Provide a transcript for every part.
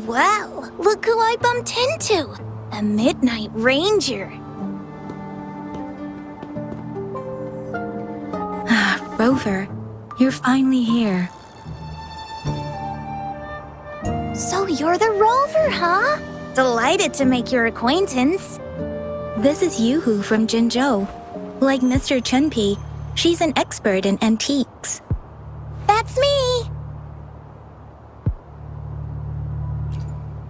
Well, look who I bumped into. A Midnight Ranger. Rover, you're finally here. So you're the Rover, huh? Delighted to make your acquaintance. This is Yoo-hoo from Jinzhou. Like Mr. Chunpei, she's an expert in antiques. That's me!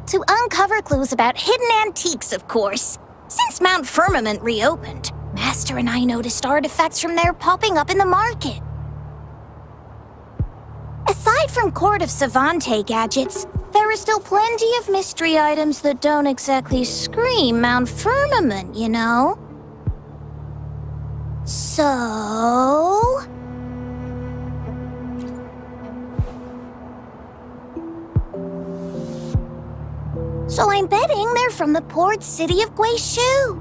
To uncover clues about hidden antiques, of course. Since Mount Firmament reopened, Master and I noticed artifacts from there popping up in the market. Aside from Court of Savante gadgets, there are still plenty of mystery items that don't exactly scream Mount Firmament, you know? So... So I'm betting they're from the port city of Guizhou.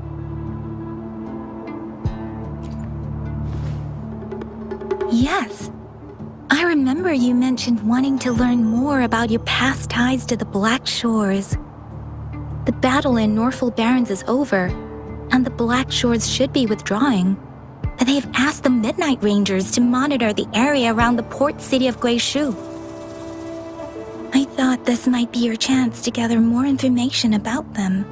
Yes. I remember you mentioned wanting to learn more about your past ties to the Black Shores. The battle in Norfolk Barrens is over, and the Black Shores should be withdrawing. But they've asked the Midnight Rangers to monitor the area around the port city of Guizhou. I thought this might be your chance to gather more information about them.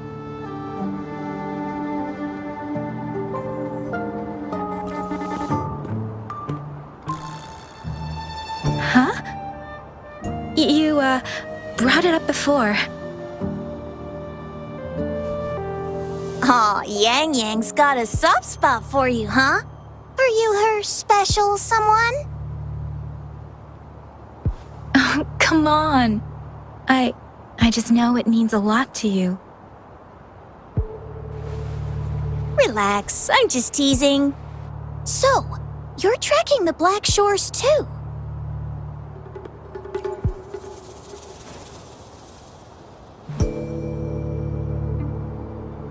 Huh? You, brought it up before. Aw, Yang Yang's got a soft spot for you, huh? Are you her special someone? Oh, come on. I just know it means a lot to you. Relax, I'm just teasing. So, you're tracking the Black Shores too?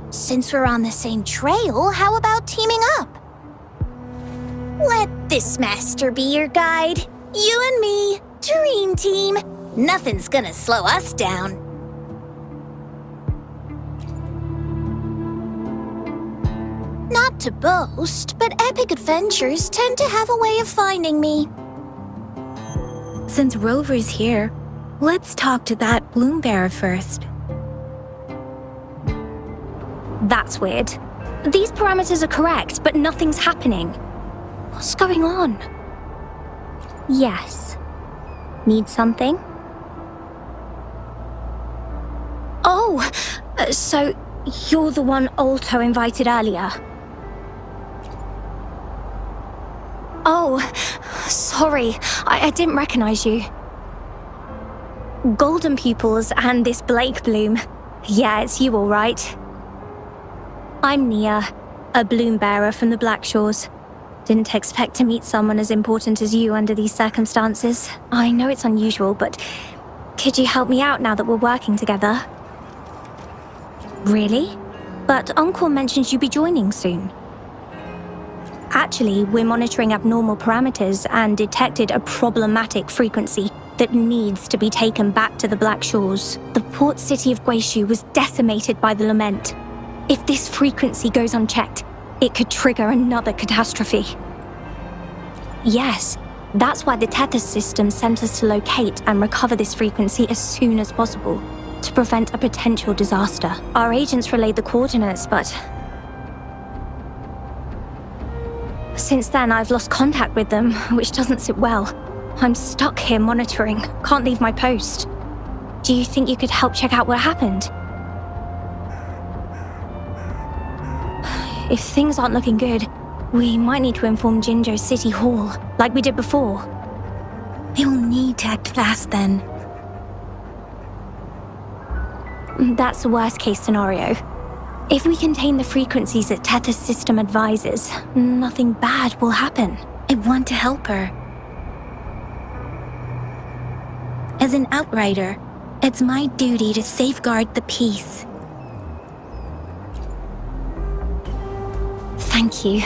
Since we're on the same trail, how about teaming up? Let this master be your guide. You and me, dream team. Nothing's gonna slow us down. Not to boast, but epic adventures tend to have a way of finding me. Since Rover's here, let's talk to that bloom bearer first. That's weird. These parameters are correct, but nothing's happening. What's going on? Yes. Need something? Oh, so you're the one Alto invited earlier. Oh, sorry, I didn't recognize you. Golden pupils and this Blake bloom. Yeah, it's you all right. I'm Nia, a bloom bearer from the Black Shores. Didn't expect to meet someone as important as you under these circumstances. I know it's unusual, but could you help me out now that we're working together? Really? But Uncle mentions you'll be joining soon. Actually, we're monitoring abnormal parameters and detected a problematic frequency that needs to be taken back to the Black Shores. The port city of Guizhou was decimated by the lament. If this frequency goes unchecked, it could trigger another catastrophe. Yes, that's why the Tethys system sent us to locate and recover this frequency as soon as possible, to prevent a potential disaster. Our agents relayed the coordinates, but since then I've lost contact with them, which doesn't sit well. I'm stuck here monitoring, can't leave my post. Do you think you could help check out what happened? If things aren't looking good, we might need to inform Jinzhou City Hall, like we did before. We'll need to act fast then. That's the worst-case scenario. If we contain the frequencies that Tethys system advises, nothing bad will happen. I want to help her. As an outrider, it's my duty to safeguard the peace. Thank you.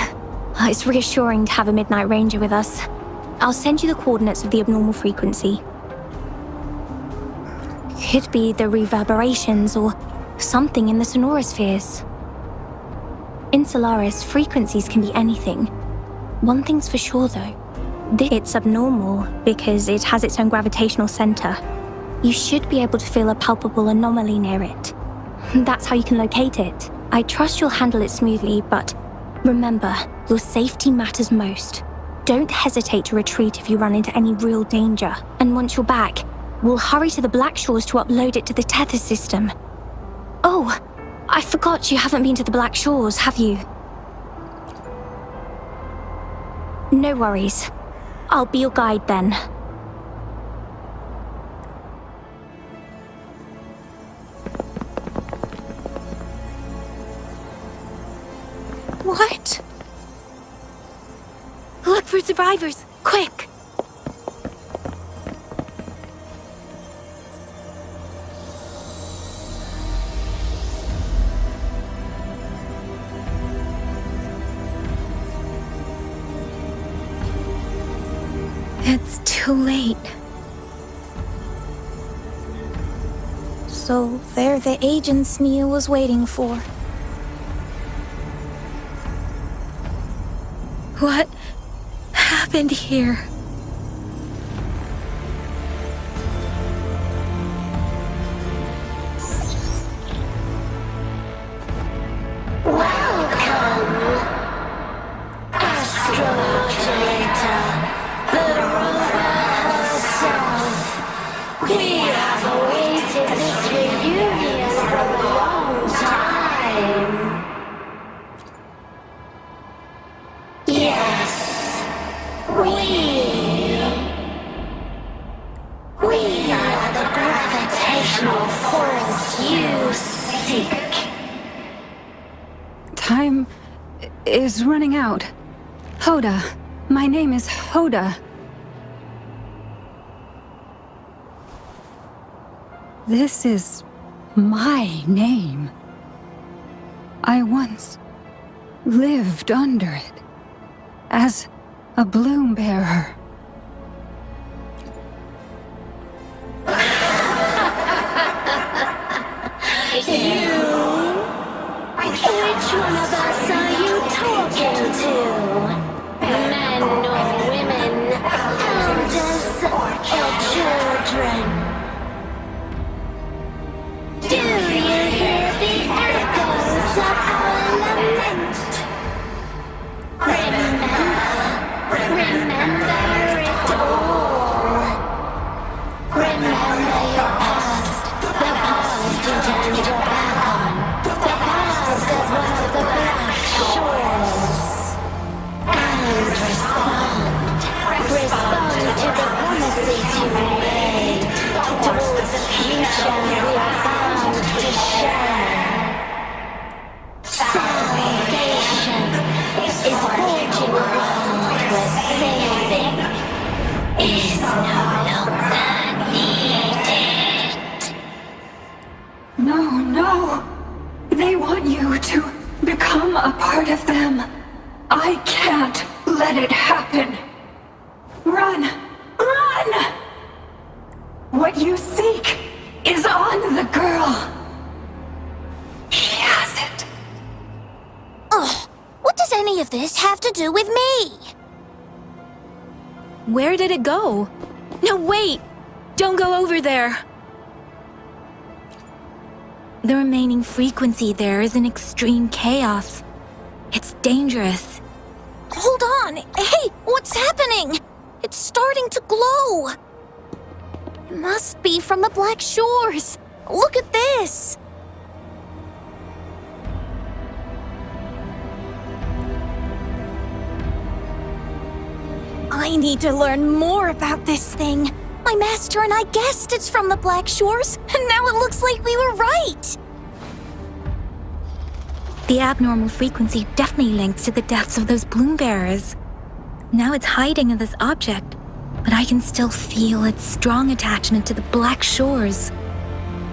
It's reassuring to have a Midnight Ranger with us. I'll send you the coordinates of the abnormal frequency. Could be the reverberations or something in the sonorospheres. In Solaris, frequencies can be anything. One thing's for sure though. It's abnormal because it has its own gravitational center. You should be able to feel a palpable anomaly near it. That's how you can locate it. I trust you'll handle it smoothly, but remember, your safety matters most. Don't hesitate to retreat if you run into any real danger. And once you're back, we'll hurry to the Black Shores to upload it to the tether system. Oh, I forgot you haven't been to the Black Shores, have you? No worries. I'll be your guide then. What? Look for survivors, quick! It's too late. So they're the agents Nia was waiting for. What happened here? Time is running out. Hoda. My name is Hoda. This is my name. I once lived under it as a bloom bearer. Which one of us are you talking to? Men or women? Elders or children? Do you hear the echoes of our lament? Remember it all. Remember your past, the past you turned your back on. The past as one of the Black Shores. And respond to the promises you made towards the future we are bound to share. Salvation is forging a world where saving is no longer needed. No. They want you to become a part of them. I can't let it happen. Run! What you seek is on the girl. She has it. Ugh, what does any of this have to do with me? Where did it go? No, wait! Don't go over there! The remaining frequency there is in extreme chaos. It's dangerous. Hold on! Hey, what's happening? It's starting to glow! It must be from the Black Shores. Look at this! I need to learn more about this thing. My master and I guessed it's from the Black Shores, and now it looks like we were right. The abnormal frequency definitely links to the deaths of those bloom bearers. Now it's hiding in this object, but I can still feel its strong attachment to the Black Shores.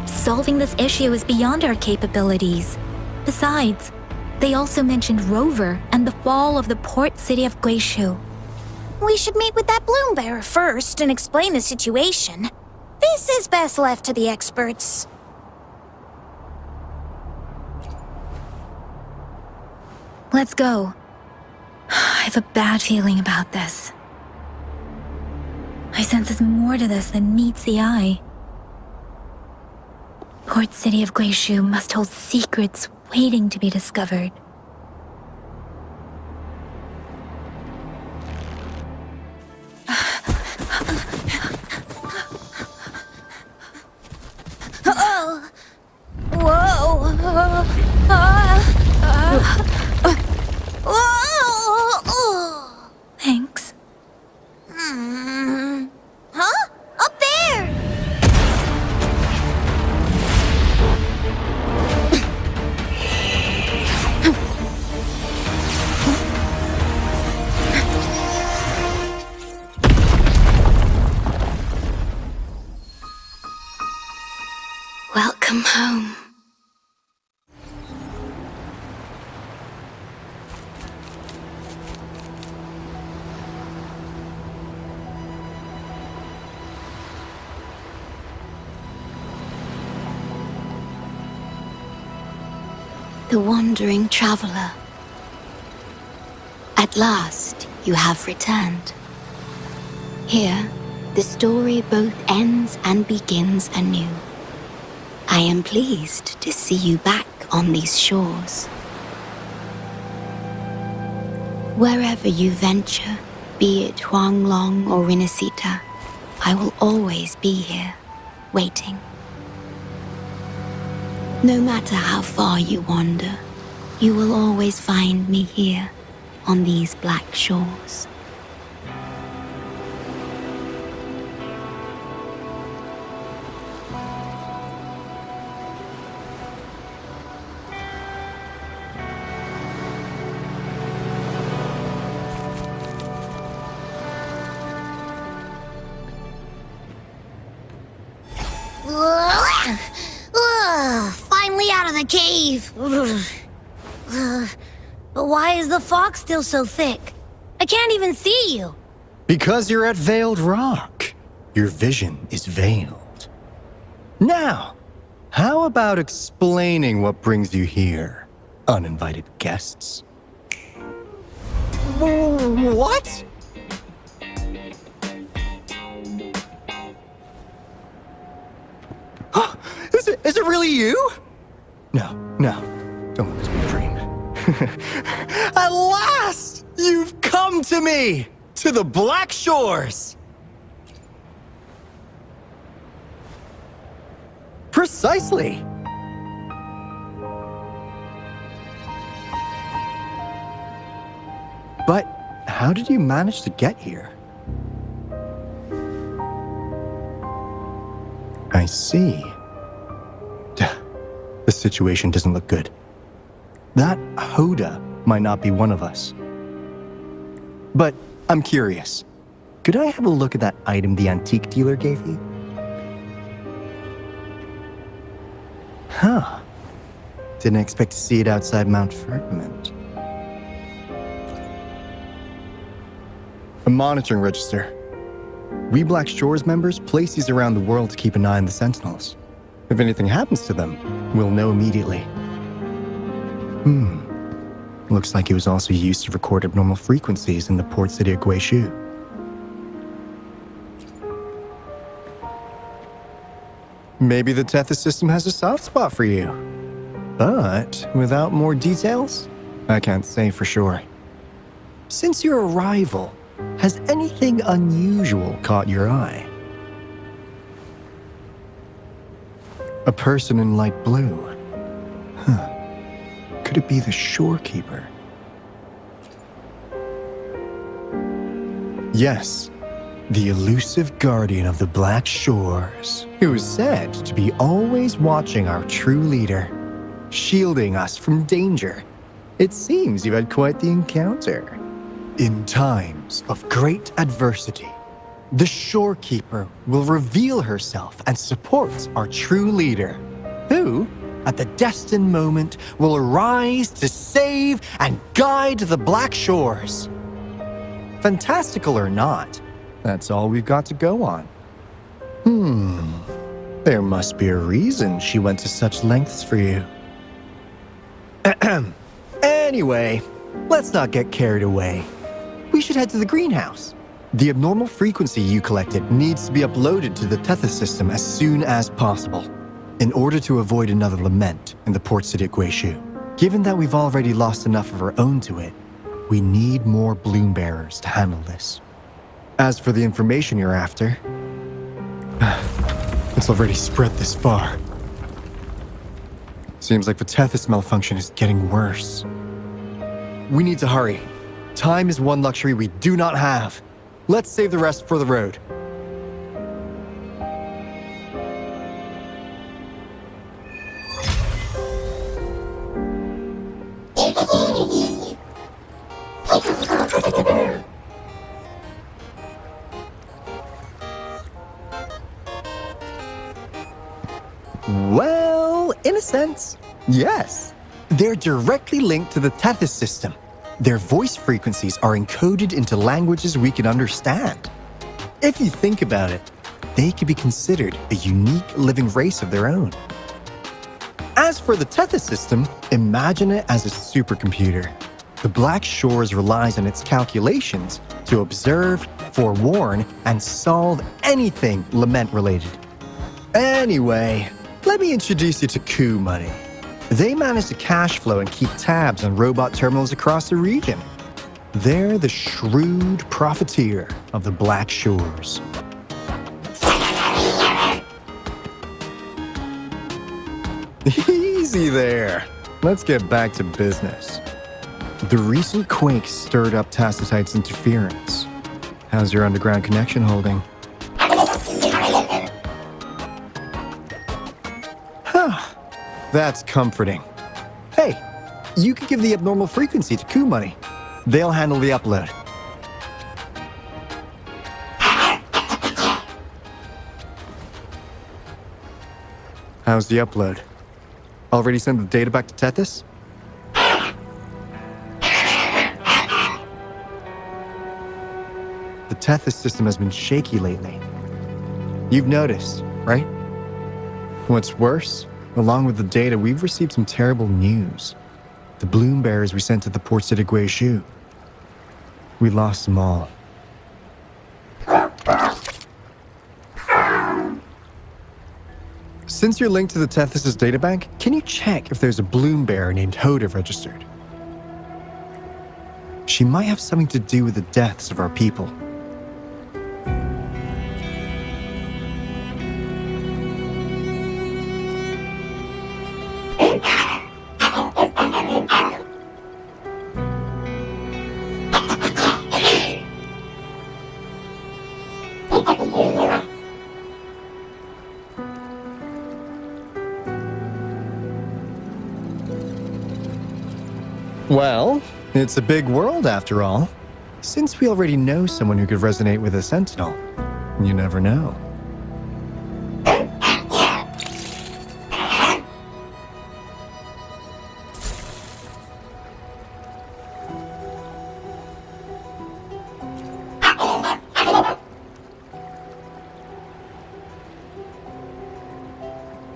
Solving this issue is beyond our capabilities. Besides, they also mentioned Rover and the fall of the port city of Guizhou. We should meet with that bloom bearer first and explain the situation. This is best left to the experts. Let's go. I have a bad feeling about this. I sense there's more to this than meets the eye. Port City of Guishu must hold secrets waiting to be discovered. Thanks. Huh? Up there! Welcome home. The wandering traveler. At last, you have returned. Here, the story both ends and begins anew. I am pleased to see you back on these shores. Wherever you venture, be it Huanglong or Rinasita, I will always be here, waiting. No matter how far you wander, you will always find me here on these black shores. Finally out of the cave. But why is the fog still so thick? I can't even see you. Because you're at Veiled Rock. Your vision is veiled. Now, how about explaining what brings you here, uninvited guests? What? Is it really you? No, don't let this be a dream. At last, you've come to me, to the Black Shores. Precisely. But how did you manage to get here? I see. The situation doesn't look good. That Hoda might not be one of us. But I'm curious. Could I have a look at that item the antique dealer gave you? Huh. Didn't expect to see it outside Mount Firmament. A monitoring register. We Black Shores members place these around the world to keep an eye on the Sentinels. If anything happens to them, we'll know immediately. Looks like it was also used to record abnormal frequencies in the port city of Guishu. Maybe the Tethys system has a soft spot for you. But without more details, I can't say for sure. Since your arrival, has anything unusual caught your eye? A person in light blue. Huh. Could it be the shorekeeper? Yes, the elusive guardian of the Black Shores, who is said to be always watching our true leader, shielding us from danger. It seems you had quite the encounter. In times of great adversity, the shorekeeper will reveal herself and support our true leader, who, at the destined moment, will arise to save and guide the Black Shores. Fantastical or not, that's all we've got to go on. There must be a reason she went to such lengths for you. Anyway, let's not get carried away. We should head to the greenhouse. The abnormal frequency you collected needs to be uploaded to the Tethys system as soon as possible, in order to avoid another lament in the port city of Guishu. Given that we've already lost enough of our own to it, we need more bloom bearers to handle this. As for the information you're after, it's already spread this far. Seems like the Tethys malfunction is getting worse. We need to hurry. Time is one luxury we do not have. Let's save the rest for the road. Well, in a sense, yes. They're directly linked to the Tethys system. Their voice frequencies are encoded into languages we can understand. If you think about it, they could be considered a unique living race of their own. As for the Tethys system, imagine it as a supercomputer. The Black Shores relies on its calculations to observe, forewarn, and solve anything lament-related. Anyway, let me introduce you to Coup Money. They manage to cash flow and keep tabs on robot terminals across the region. They're the shrewd profiteer of the Black Shores. Easy there. Let's get back to business. The recent quake stirred up Tacitite's interference. How's your underground connection holding? That's comforting. Hey, you could give the abnormal frequency to Coup Money. They'll handle the upload. How's the upload? Already sent the data back to Tethys? The Tethys system has been shaky lately. You've noticed, right? What's worse, along with the data, we've received some terrible news. The bloom bearers we sent to the port city of Guishu. We lost them all. Since you're linked to the Tethys' databank, can you check if there's a bloom bearer named Hoda registered? She might have something to do with the deaths of our people. Well, it's a big world after all. Since we already know someone who could resonate with a Sentinel, you never know.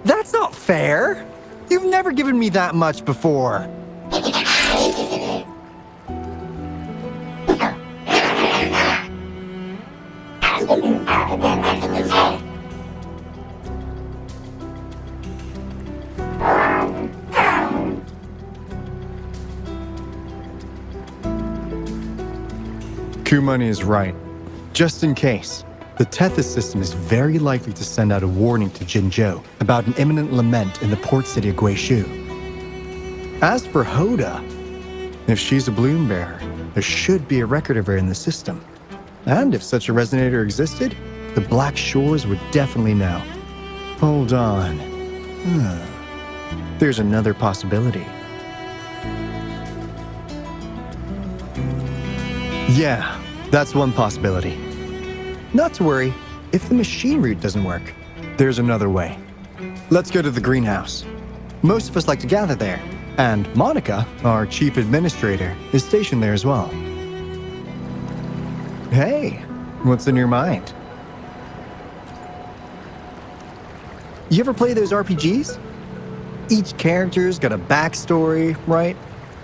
That's not fair! You've never given me that much before. Coup Money is right. Just in case, the Tethys system is very likely to send out a warning to Jinzhou about an imminent lament in the port city of Guishu. As for Hoda, if she's a bloom bearer, there should be a record of her in the system. And if such a resonator existed, the Black Shores would definitely know. Hold on. There's another possibility. Yeah, that's one possibility. Not to worry, if the machine route doesn't work, there's another way. Let's go to the greenhouse. Most of us like to gather there, and Monica, our chief administrator, is stationed there as well. Hey, what's in your mind? You ever play those RPGs? Each character's got a backstory, right?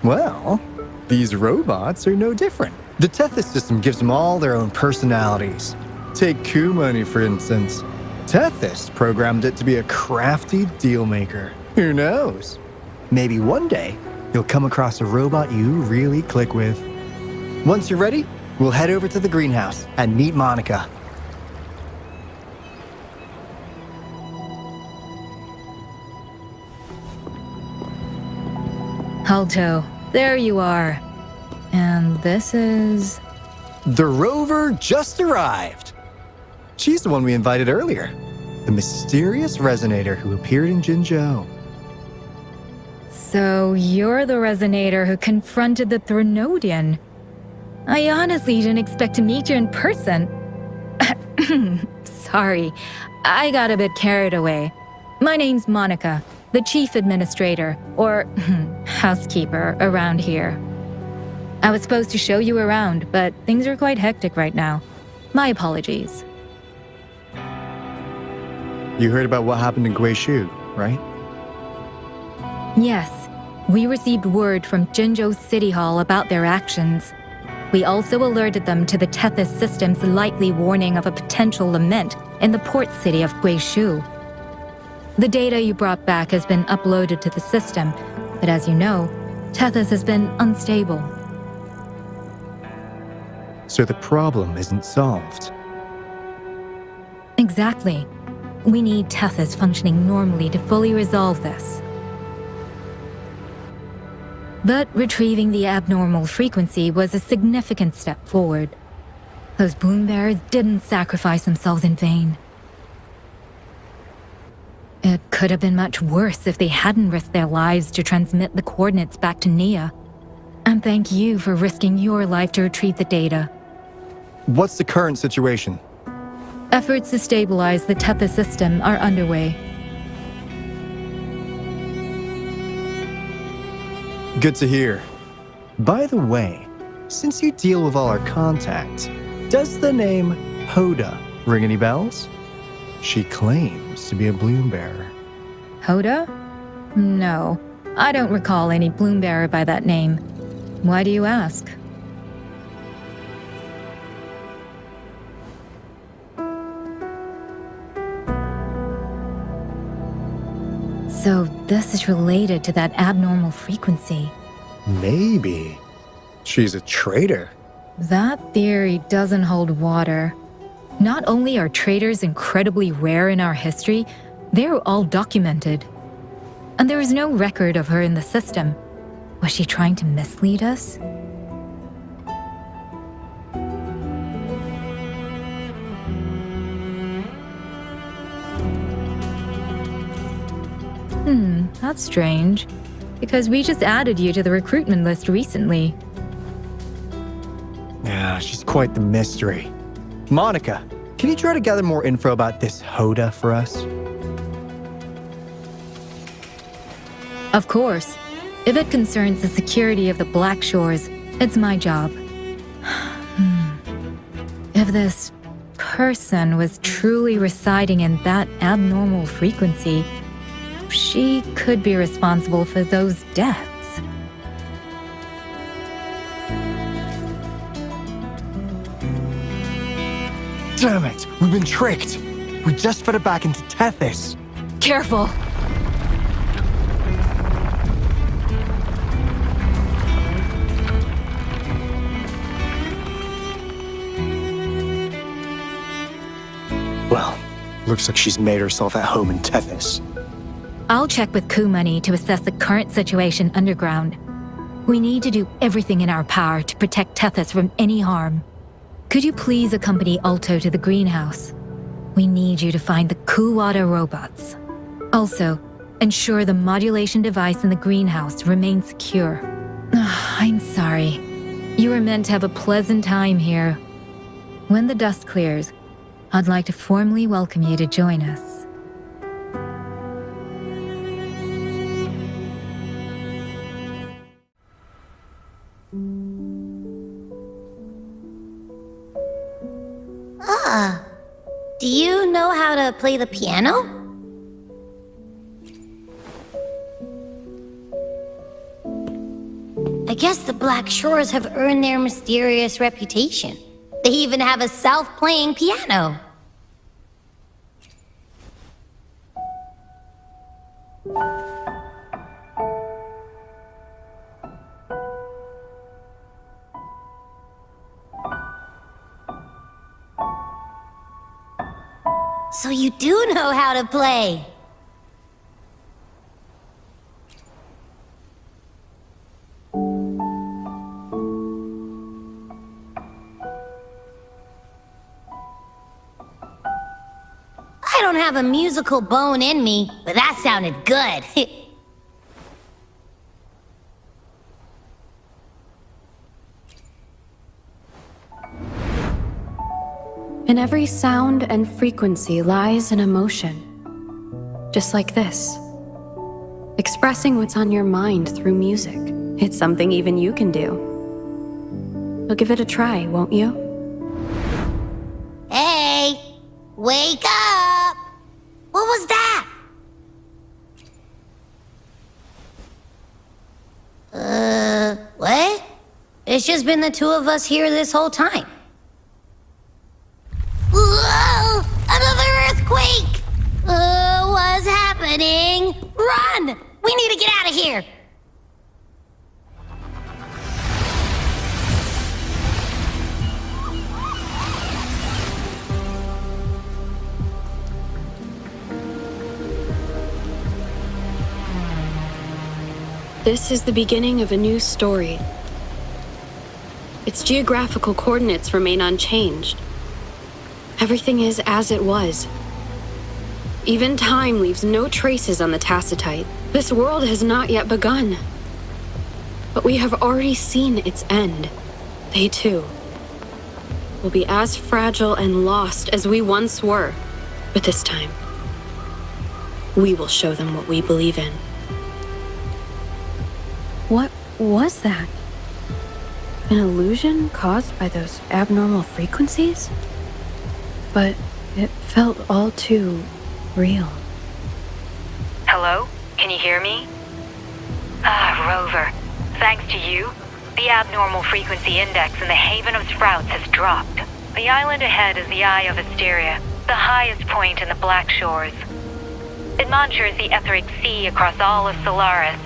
Well, these robots are no different. The Tethys system gives them all their own personalities. Take Kumani, for instance. Tethys programmed it to be a crafty dealmaker. Who knows? Maybe one day, you'll come across a robot you really click with. Once you're ready, we'll head over to the greenhouse and meet Monica. Alto, there you are. And this is... The rover just arrived. She's the one we invited earlier. The mysterious resonator who appeared in Jinzhou. So you're the resonator who confronted the Threnodian. I honestly didn't expect to meet you in person. Sorry, I got a bit carried away. My name's Monica, the chief administrator, or housekeeper around here. I was supposed to show you around, but things are quite hectic right now. My apologies. You heard about what happened in Guishu, right? Yes, we received word from Jinzhou City Hall about their actions. We also alerted them to the Tethys system's likely warning of a potential lament in the port city of Guishu. The data you brought back has been uploaded to the system, but as you know, Tethys has been unstable. So the problem isn't solved. Exactly. We need Tethys functioning normally to fully resolve this. But retrieving the abnormal frequency was a significant step forward. Those bloom bearers didn't sacrifice themselves in vain. It could have been much worse if they hadn't risked their lives to transmit the coordinates back to Nia. And thank you for risking your life to retrieve the data. What's the current situation? Efforts to stabilize the Tethys system are underway. Good to hear. By the way, since you deal with all our contacts, does the name Hoda ring any bells? She claims to be a bloom bearer. Hoda? No, I don't recall any bloom bearer by that name. Why do you ask? So this is related to that abnormal frequency. Maybe. She's a traitor. That theory doesn't hold water. Not only are traitors incredibly rare in our history, they're all documented. And there is no record of her in the system. Was she trying to mislead us? That's strange. Because we just added you to the recruitment list recently. Yeah, she's quite the mystery. Monica, can you try to gather more info about this Hoda for us? Of course. If it concerns the security of the Black Shores, it's my job. If this person was truly residing in that abnormal frequency, she could be responsible for those deaths. Damn it! We've been tricked! We just fed it back into Tethys! Careful! Well, looks like she's made herself at home in Tethys. I'll check with Kumani to assess the current situation underground. We need to do everything in our power to protect Tethys from any harm. Could you please accompany Alto to the greenhouse? We need you to find the Kuwata robots. Also, ensure the modulation device in the greenhouse remains secure. I'm sorry. You were meant to have a pleasant time here. When the dust clears, I'd like to formally welcome you to join us. Do you know how to play the piano? I guess the Black Shores have earned their mysterious reputation. They even have a self-playing piano. So you do know how to play. I don't have a musical bone in me, but that sounded good. In every sound and frequency lies an emotion. Just like this. Expressing what's on your mind through music. It's something even you can do. You'll give it a try, won't you? Hey! Wake up! What was that? What? It's just been the two of us here this whole time. Whoa! Another earthquake! What's happening? Run! We need to get out of here! This is the beginning of a new story. Its geographical coordinates remain unchanged. Everything is as it was. Even time leaves no traces on the Tacitite. This world has not yet begun. But we have already seen its end. They too will be as fragile and lost as we once were. But this time, we will show them what we believe in. What was that? An illusion caused by those abnormal frequencies? But it felt all too real. Hello? Can you hear me? Rover. Thanks to you, the abnormal frequency index in the Haven of Sprouts has dropped. The island ahead is the Eye of Asteria, the highest point in the Black Shores. It monitors the etheric sea across all of Solaris.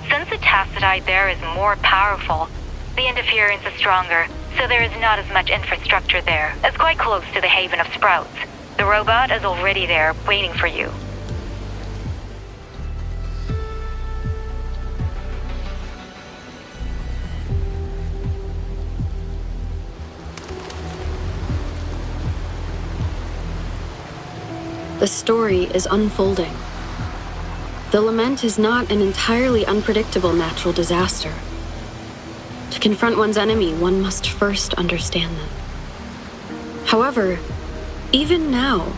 Since the Tacitite there is more powerful, the interference is stronger, so there is not as much infrastructure there. It's quite close to the Haven of Sprouts. The robot is already there, waiting for you. The story is unfolding. The lament is not an entirely unpredictable natural disaster. To confront one's enemy, one must first understand them. However, even now,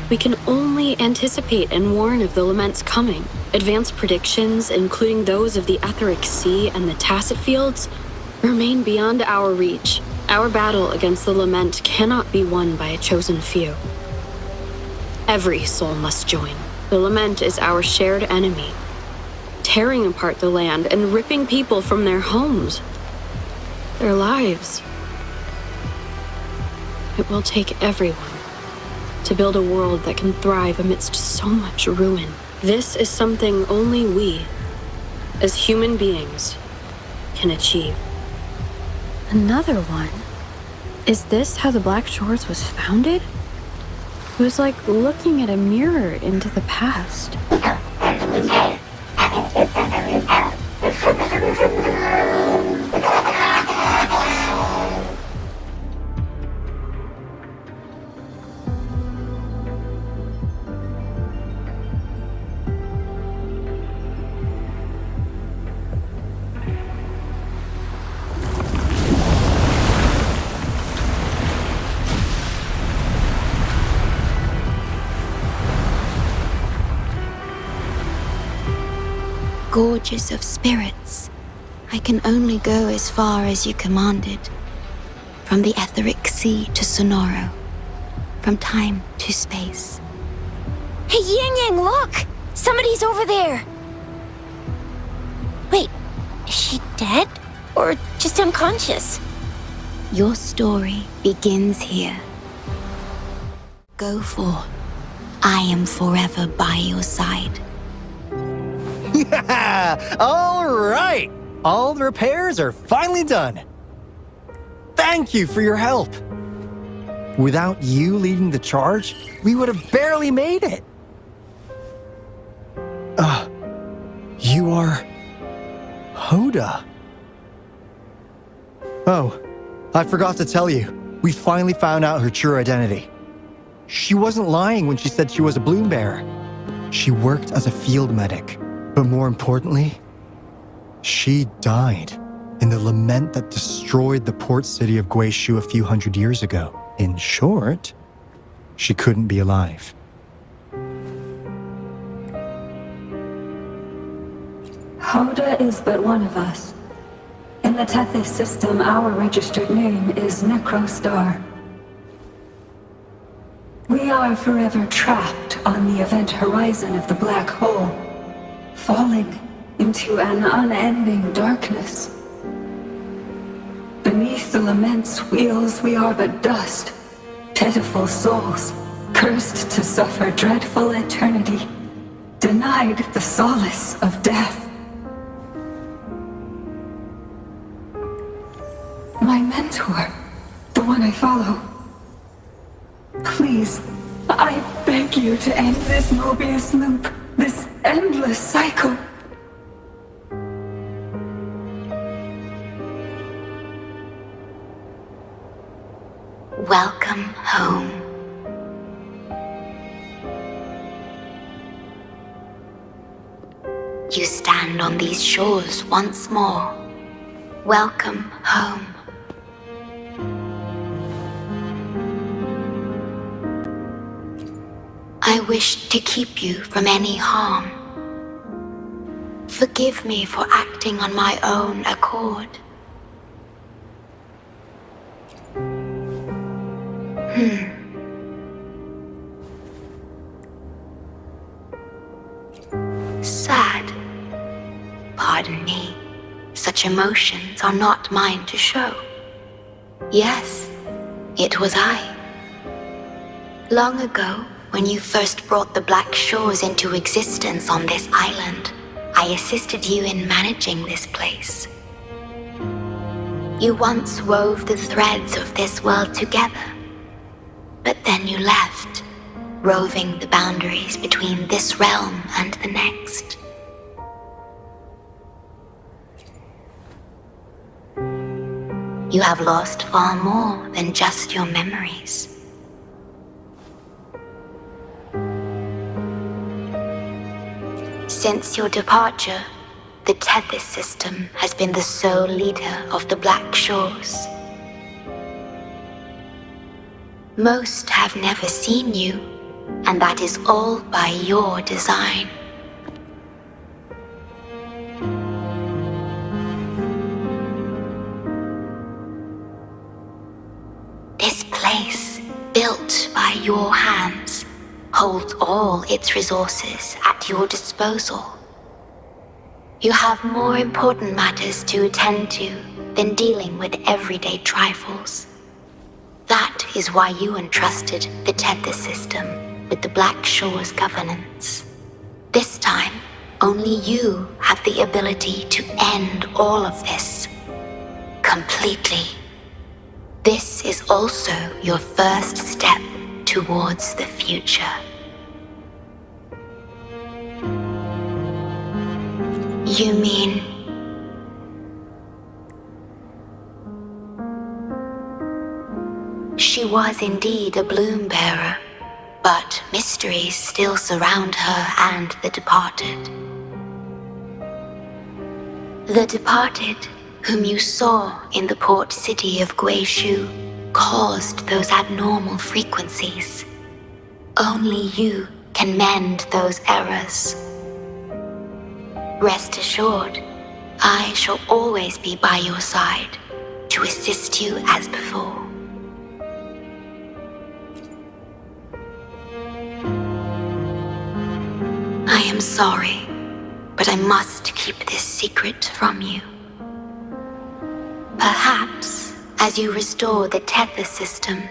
we can only anticipate and warn of the lament's coming. Advanced predictions, including those of the etheric sea and the tacit fields, remain beyond our reach. Our battle against the lament cannot be won by a chosen few. Every soul must join. The lament is our shared enemy, tearing apart the land and ripping people from their homes, their lives. It will take everyone to build a world that can thrive amidst so much ruin. This is something only we, as human beings, can achieve. Another one? Is this how the Black Shores was founded? It was like looking at a mirror into the past. Gorges of spirits, I can only go as far as you commanded. From the etheric sea to Sonoro, from time to space. Hey, Yang Yang, look! Somebody's over there! Wait, is she dead? Or just unconscious. Your story begins here. Go forth. I am forever by your side. Yeah! All right! All the repairs are finally done. Thank you for your help. Without you leading the charge, we would have barely made it. You are Hoda. Oh, I forgot to tell you. We finally found out her true identity. She wasn't lying when she said she was a bloom bearer. She worked as a field medic. But more importantly, she died in the lament that destroyed the port city of Guizhou a few hundred years ago. In short, she couldn't be alive. Hoda is but one of us. In the Tethys system, our registered name is Necrostar. We are forever trapped on the event horizon of the black hole, falling into an unending darkness. Beneath the lament's wheels, we are but dust, pitiful souls, cursed to suffer dreadful eternity, denied the solace of death. My mentor, the one I follow. Please, I beg you to end this Mobius loop, this endless cycle. Welcome home. You stand on these shores once more. Welcome home. I wish to keep you from any harm. Forgive me for acting on my own accord. Sad. Pardon me. Such emotions are not mine to show. Yes, it was I. Long ago, when you first brought the Black Shores into existence on this island, I assisted you in managing this place. You once wove the threads of this world together, but then you left, roving the boundaries between this realm and the next. You have lost far more than just your memories. Since your departure, the Tethys system has been the sole leader of the Black Shores. Most have never seen you, and that is all by your design. This place, built by your hands, holds all its resources at your disposal. You have more important matters to attend to than dealing with everyday trifles. That is why you entrusted the Tethys system with the Black Shores governance. This time, only you have the ability to end all of this. Completely. This is also your first step towards the future. You mean... She was indeed a bloom bearer, but mysteries still surround her and the departed. The departed, whom you saw in the port city of Guizhou, caused those abnormal frequencies. Only you can mend those errors. Rest assured, I shall always be by your side to assist you as before. I am sorry, but I must keep this secret from you. Perhaps, as you restore the tether system,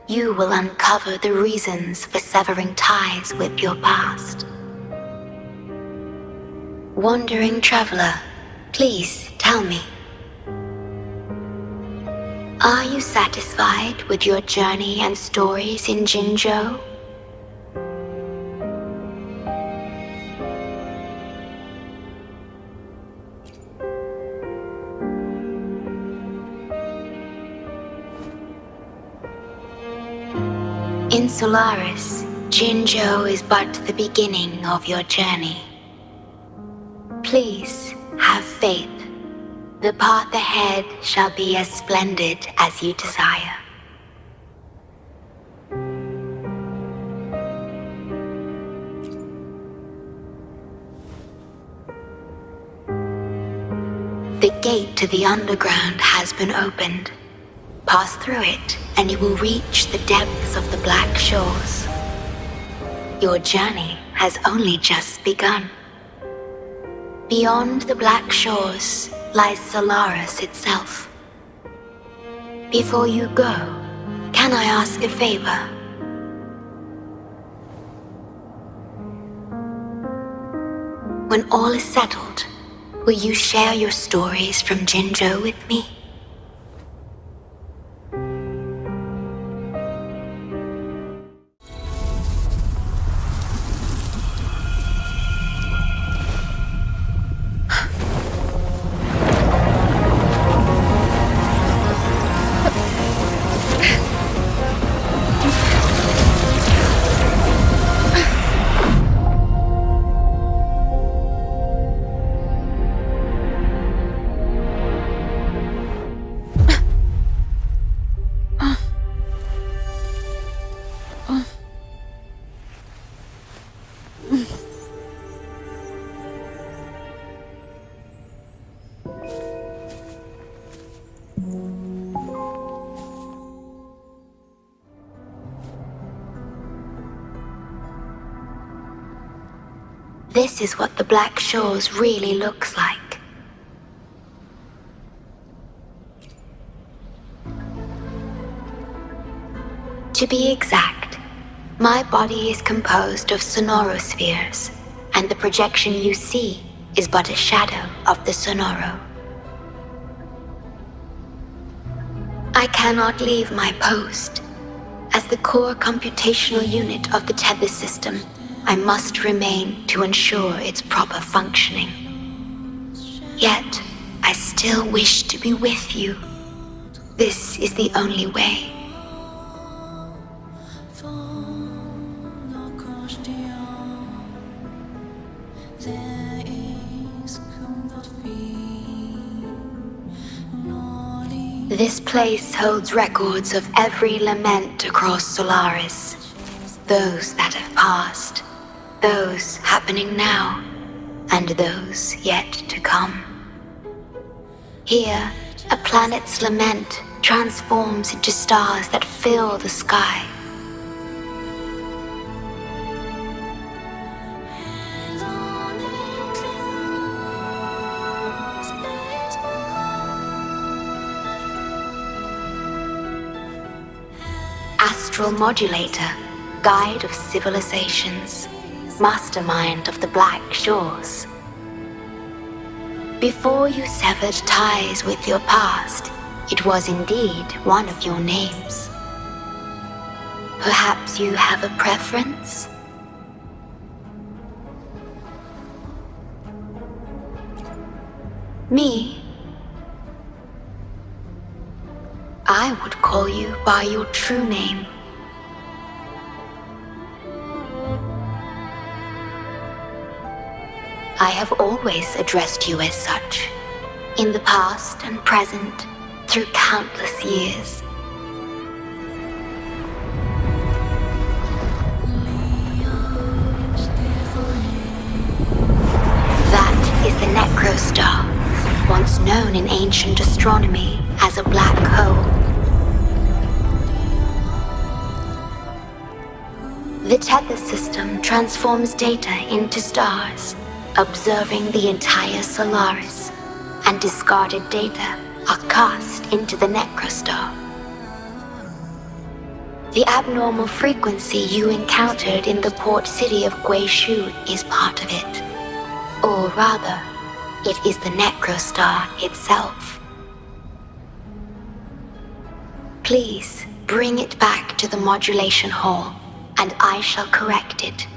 you will uncover the reasons for severing ties with your past. Wandering traveler, please tell me. Are you satisfied with your journey and stories in Jinzhou? In Solaris, Jinzhou is but the beginning of your journey. Please have faith. The path ahead shall be as splendid as you desire. The gate to the underground has been opened. Pass through it, and you will reach the depths of the Black Shores. Your journey has only just begun. Beyond the Black Shores lies Solaris itself. Before you go, can I ask a favor? When all is settled, will you share your stories from Jinzhou with me? This is what the Black Shores really looks like. To be exact, my body is composed of sonorospheres, and the projection you see is but a shadow of the sonoro. I cannot leave my post. As the core computational unit of the tether system, I must remain to ensure its proper functioning. Yet, I still wish to be with you. This is the only way. This place holds records of every lament across Solaris. Those that have passed, those happening now, and those yet to come. Here, a planet's lament transforms into stars that fill the sky. Astral Modulator, guide of civilizations, mastermind of the Black Shores. Before you severed ties with your past, it was indeed one of your names. Perhaps you have a preference? Me? I would call you by your true name. I have always addressed you as such, in the past and present, through countless years. That is the Necrostar, once known in ancient astronomy as a black hole. The tether system transforms data into stars, observing the entire Solaris, and discarded data are cast into the Necrostar. The abnormal frequency you encountered in the port city of Guishu is part of it. Or rather, it is the Necrostar itself. Please bring it back to the modulation hall, and I shall correct it.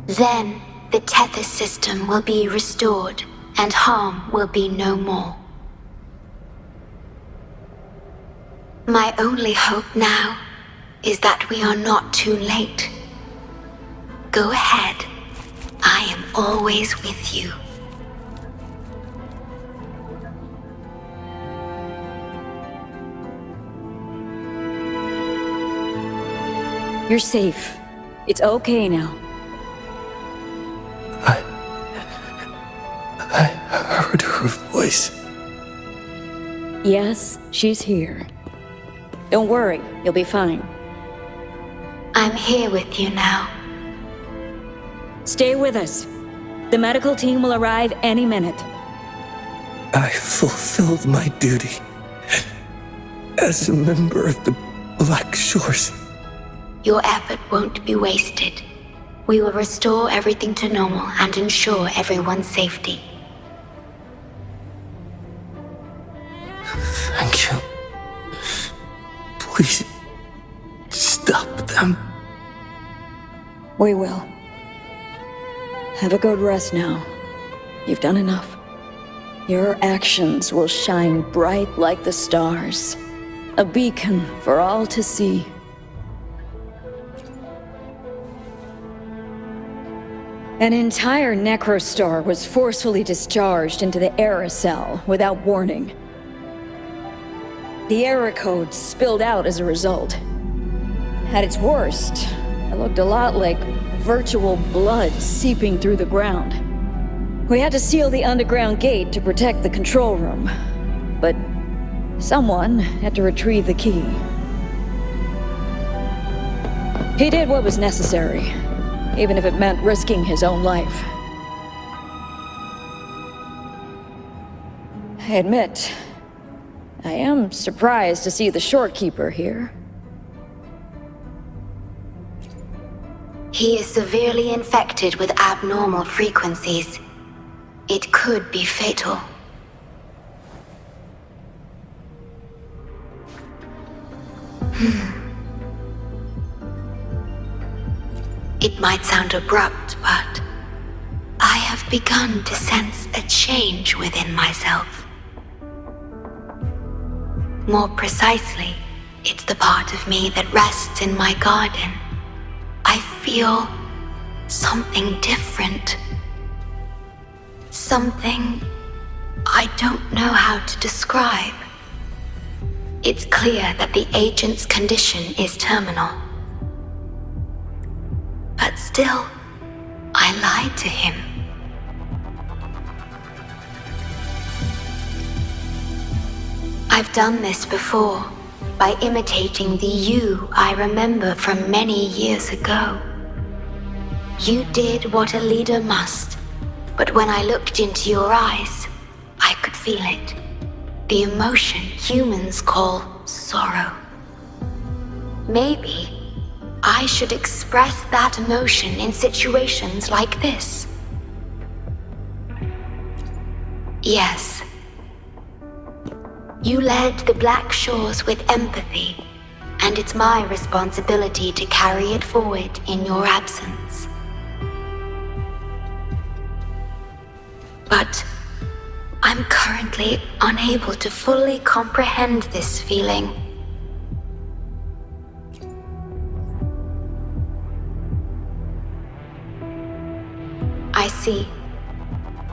Then, the Tethys system will be restored, and harm will be no more. My only hope now is that we are not too late. Go ahead. I am always with you. You're safe. It's okay now. I heard her voice. Yes, she's here. Don't worry, you'll be fine. I'm here with you now. Stay with us. The medical team will arrive any minute. I fulfilled my duty as a member of the Black Shores. Your effort won't be wasted. We will restore everything to normal and ensure everyone's safety. Thank you. Please, stop them. We will. Have a good rest now. You've done enough. Your actions will shine bright like the stars. A beacon for all to see. An entire Necrostar was forcefully discharged into the aerocell without warning. The error code spilled out as a result. At its worst, it looked a lot like virtual blood seeping through the ground. We had to seal the underground gate to protect the control room, but someone had to retrieve the key. He did what was necessary, even if it meant risking his own life. I admit, I am surprised to see the Shorekeeper here. He is severely infected with abnormal frequencies. It could be fatal. It might sound abrupt, but I have begun to sense a change within myself. More precisely, it's the part of me that rests in my garden. I feel something different. Something I don't know how to describe. It's clear that the agent's condition is terminal. But still, I lied to him. I've done this before, by imitating the you I remember from many years ago. You did what a leader must, but when I looked into your eyes, I could feel it. The emotion humans call sorrow. Maybe I should express that emotion in situations like this. Yes. You led the Black Shores with empathy, and it's my responsibility to carry it forward in your absence. But I'm currently unable to fully comprehend this feeling. I see.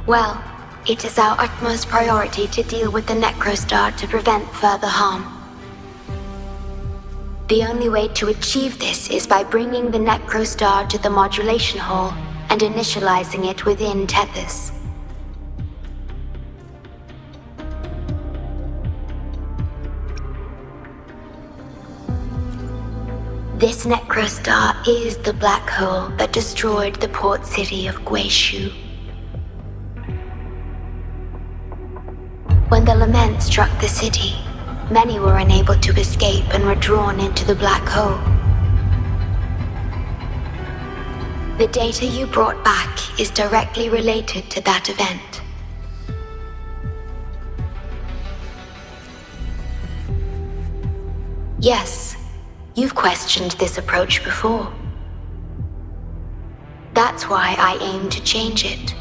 Well, it is our utmost priority to deal with the Necrostar to prevent further harm. The only way to achieve this is by bringing the Necrostar to the modulation hall and initializing it within Tethys. This Necrostar is the black hole that destroyed the port city of Guishu. When the lament struck the city, many were unable to escape and were drawn into the black hole. The data you brought back is directly related to that event. Yes, you've questioned this approach before. That's why I aim to change it.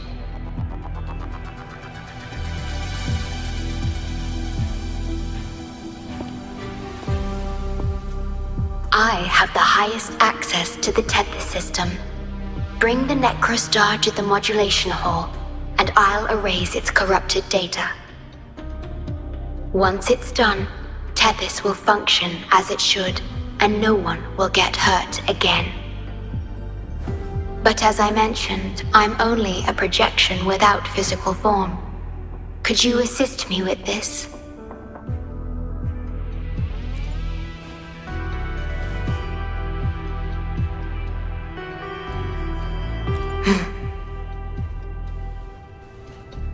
I have the highest access to the Tethys system. Bring the Necrostar to the modulation hall, and I'll erase its corrupted data. Once it's done, Tethys will function as it should, and no one will get hurt again. But as I mentioned, I'm only a projection without physical form. Could you assist me with this?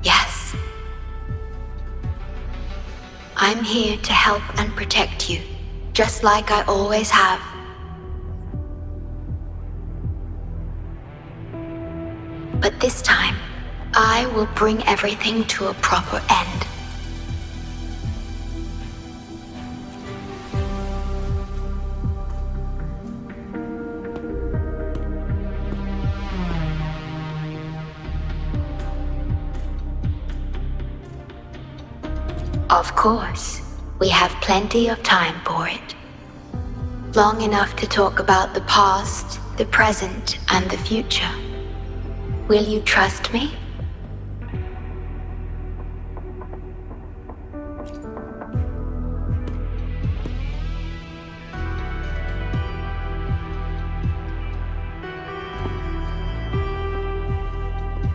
Yes. I'm here to help and protect you, just like I always have. But this time, I will bring everything to a proper end. Of course, we have plenty of time for it. Long enough to talk about the past, the present, and the future. Will you trust me?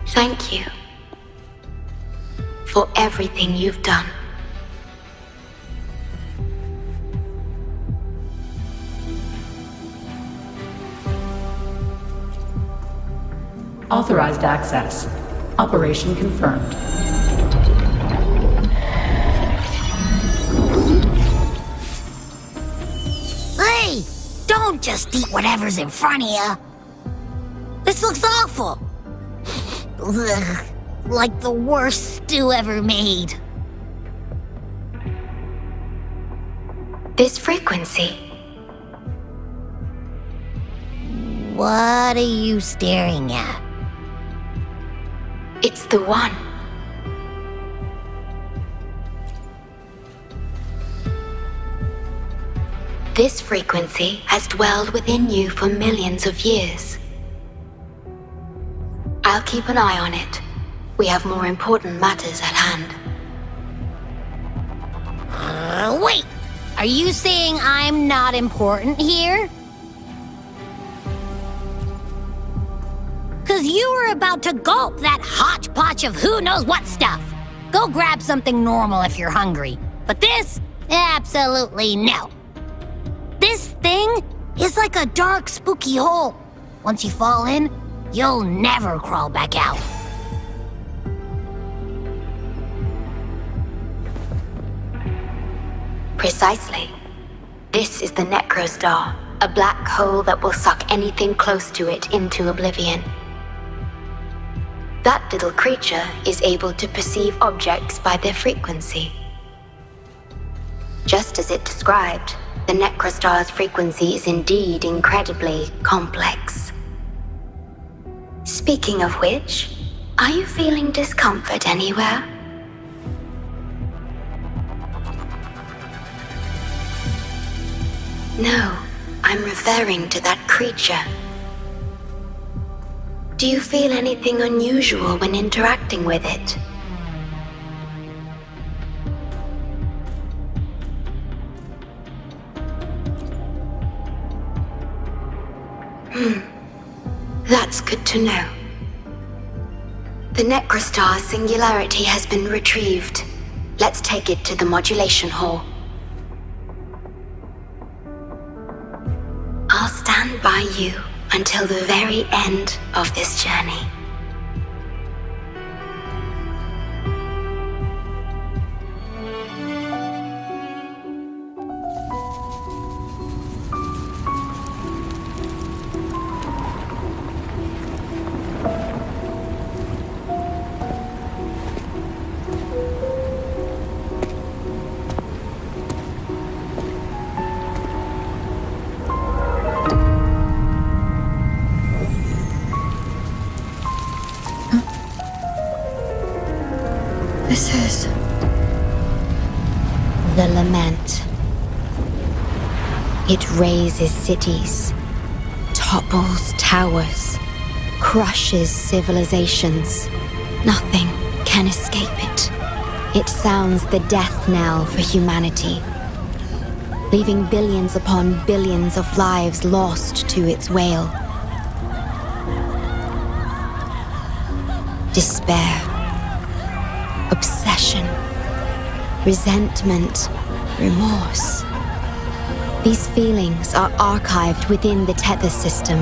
Thank you for everything you've done. Authorized access. Operation confirmed. Hey! Don't just eat whatever's in front of you. This looks awful. Ugh, like the worst stew ever made. This frequency. What are you staring at? It's the one. This frequency has dwelled within you for millions of years. I'll keep an eye on it. We have more important matters at hand. Wait! Are you saying I'm not important here? 'Cause you were about to gulp that hodgepodge of who knows what stuff. Go grab something normal if you're hungry. But this? Absolutely no. This thing is like a dark, spooky hole. Once you fall in, you'll never crawl back out. Precisely. This is the Necrostar, a black hole that will suck anything close to it into oblivion. That little creature is able to perceive objects by their frequency. Just as it described, the Necrostar's frequency is indeed incredibly complex. Speaking of which, are you feeling discomfort anywhere? No, I'm referring to that creature. Do you feel anything unusual when interacting with it? That's good to know. The Necrostar's singularity has been retrieved. Let's take it to the modulation hall. I'll stand by you until the very end of this journey. This is... The lament. It razes cities, topples towers, crushes civilizations. Nothing can escape it. It sounds the death knell for humanity, leaving billions upon billions of lives lost to its wail. Despair, obsession, resentment, remorse. These feelings are archived within the Tethys system,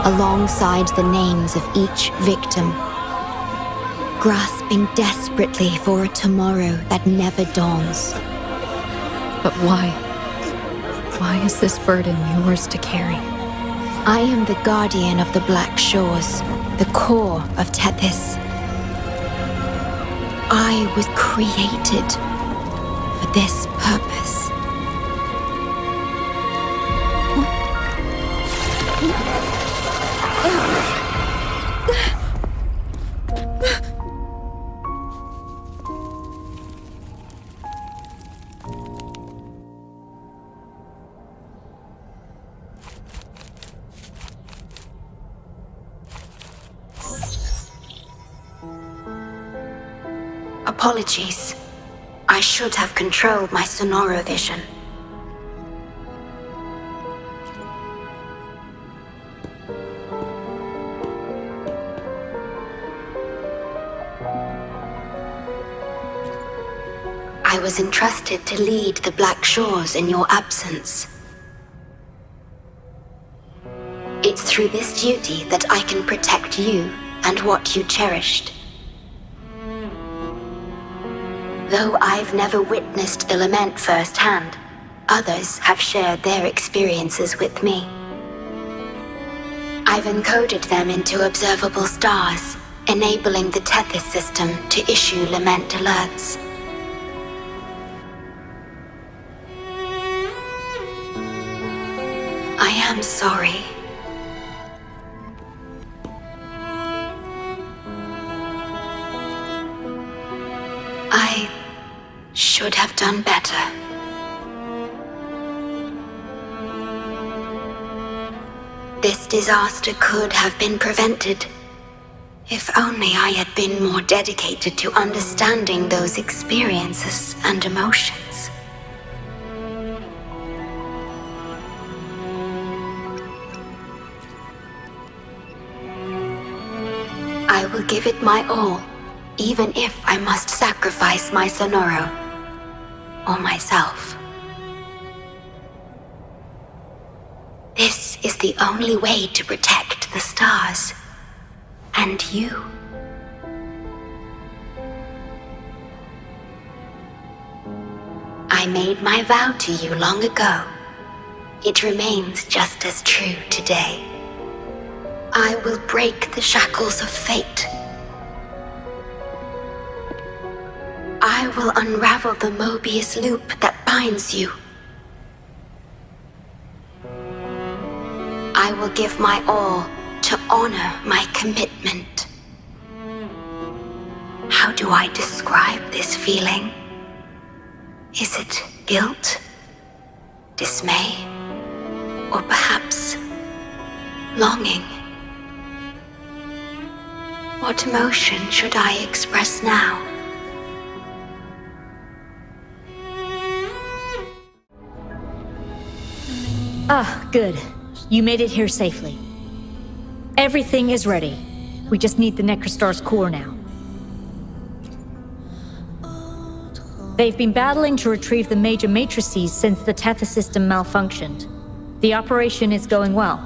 alongside the names of each victim, grasping desperately for a tomorrow that never dawns. But why? Why is this burden yours to carry? I am the guardian of the Black Shores, the core of Tethys. I was created for this purpose. Apologies. I should have controlled my Sonoro vision. I was entrusted to lead the Black Shores in your absence. It's through this duty that I can protect you and what you cherished. Though I've never witnessed the lament firsthand, others have shared their experiences with me. I've encoded them into observable stars, enabling the Tethys system to issue lament alerts. I am sorry. I should have done better. This disaster could have been prevented if only I had been more dedicated to understanding those experiences and emotions. I will give it my all, even if I must sacrifice my Sonoro or myself. This is the only way to protect the stars and you. I made my vow to you long ago. It remains just as true today. I will break the shackles of fate. I will unravel the Mobius loop that binds you. I will give my all to honor my commitment. How do I describe this feeling? Is it guilt, dismay, or perhaps longing? What emotion should I express now? Ah, good. You made it here safely. Everything is ready. We just need the Necrostar's core now. They've been battling to retrieve the major matrices since the Tethys system malfunctioned. The operation is going well.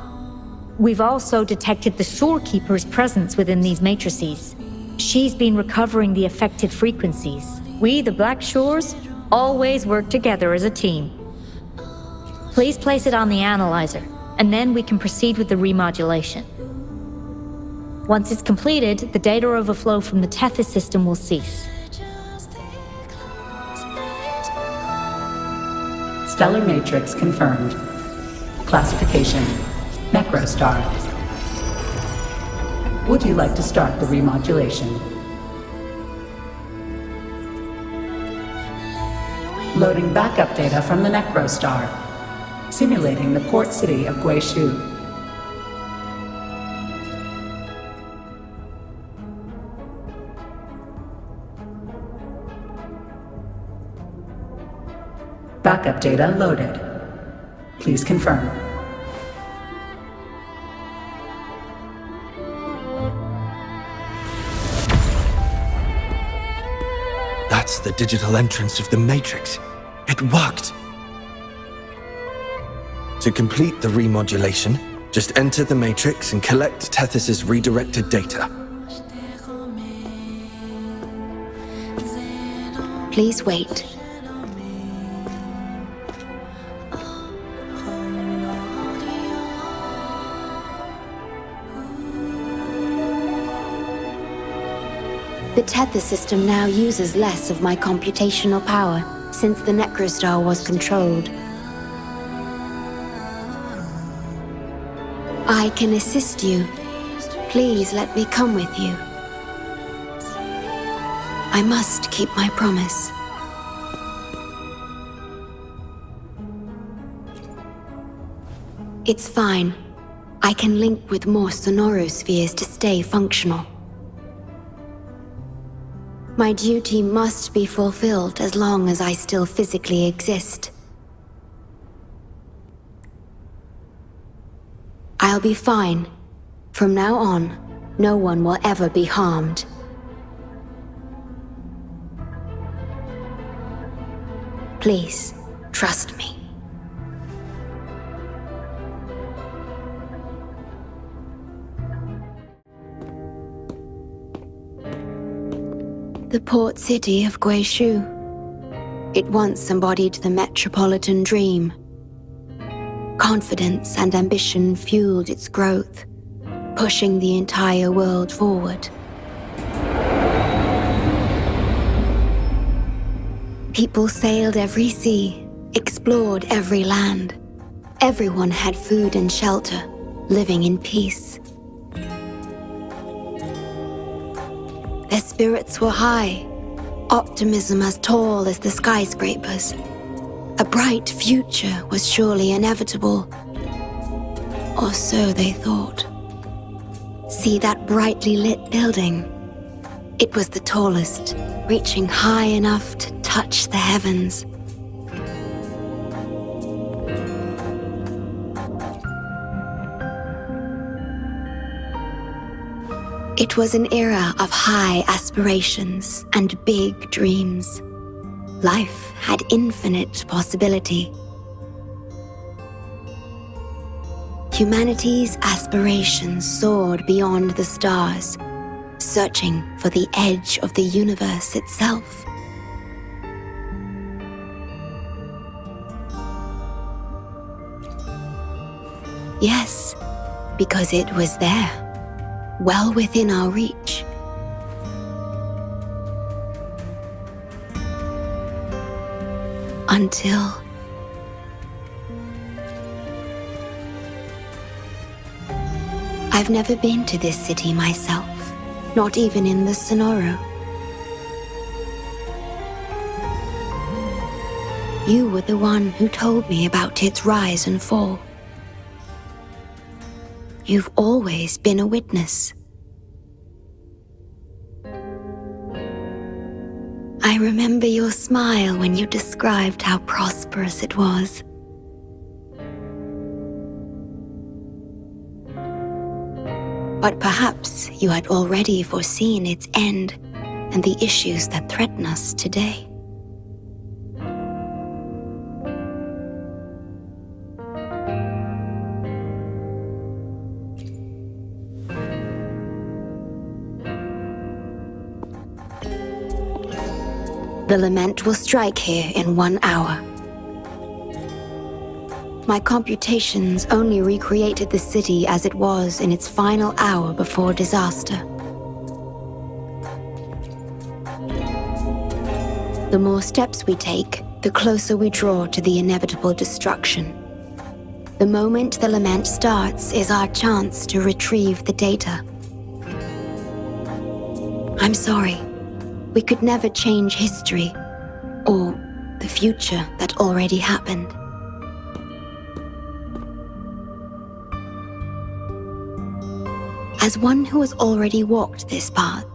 We've also detected the Shorekeeper's presence within these matrices. She's been recovering the affected frequencies. We, the Black Shores, always work together as a team. Please place it on the analyzer, and then we can proceed with the remodulation. Once it's completed, the data overflow from the Tethys system will cease. Stellar matrix confirmed. Classification: Necrostar. Would you like to start the remodulation? Loading backup data from the Necrostar. Simulating the port city of Guishu. Backup data loaded. Please confirm. That's the digital entrance of the Matrix. It worked! To complete the remodulation, just enter the Matrix and collect Tethys' redirected data. Please wait. The Tethys system now uses less of my computational power since the Necrostar was controlled. I can assist you. Please let me come with you. I must keep my promise. It's fine. I can link with more sonorospheres to stay functional. My duty must be fulfilled as long as I still physically exist. I'll be fine. From now on, no one will ever be harmed. Please, trust me. The port city of Guishu. It once embodied the metropolitan dream. Confidence and ambition fueled its growth, pushing the entire world forward. People sailed every sea, explored every land. Everyone had food and shelter, living in peace. Their spirits were high, optimism as tall as the skyscrapers. A bright future was surely inevitable. Or so they thought. See that brightly lit building? It was the tallest, reaching high enough to touch the heavens. It was an era of high aspirations and big dreams. Life had infinite possibility. Humanity's aspirations soared beyond the stars, searching for the edge of the universe itself. Yes, because it was there, well within our reach. Until... I've never been to this city myself, not even in the Sonoro. You were the one who told me about its rise and fall. You've always been a witness. I remember your smile when you described how prosperous it was. But perhaps you had already foreseen its end and the issues that threaten us today. The lament will strike here in 1 hour. My computations only recreated the city as it was in its final hour before disaster. The more steps we take, the closer we draw to the inevitable destruction. The moment the lament starts is our chance to retrieve the data. I'm sorry. We could never change history or the future that already happened. As one who has already walked this path,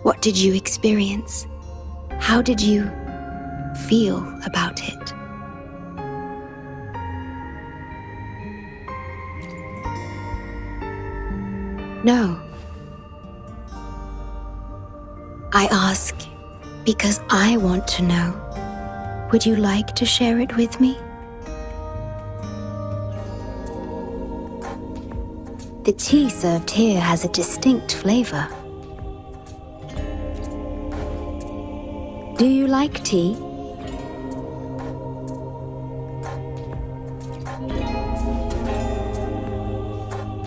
what did you experience? How did you feel about it? No. I ask because I want to know. Would you like to share it with me? The tea served here has a distinct flavor. Do you like tea?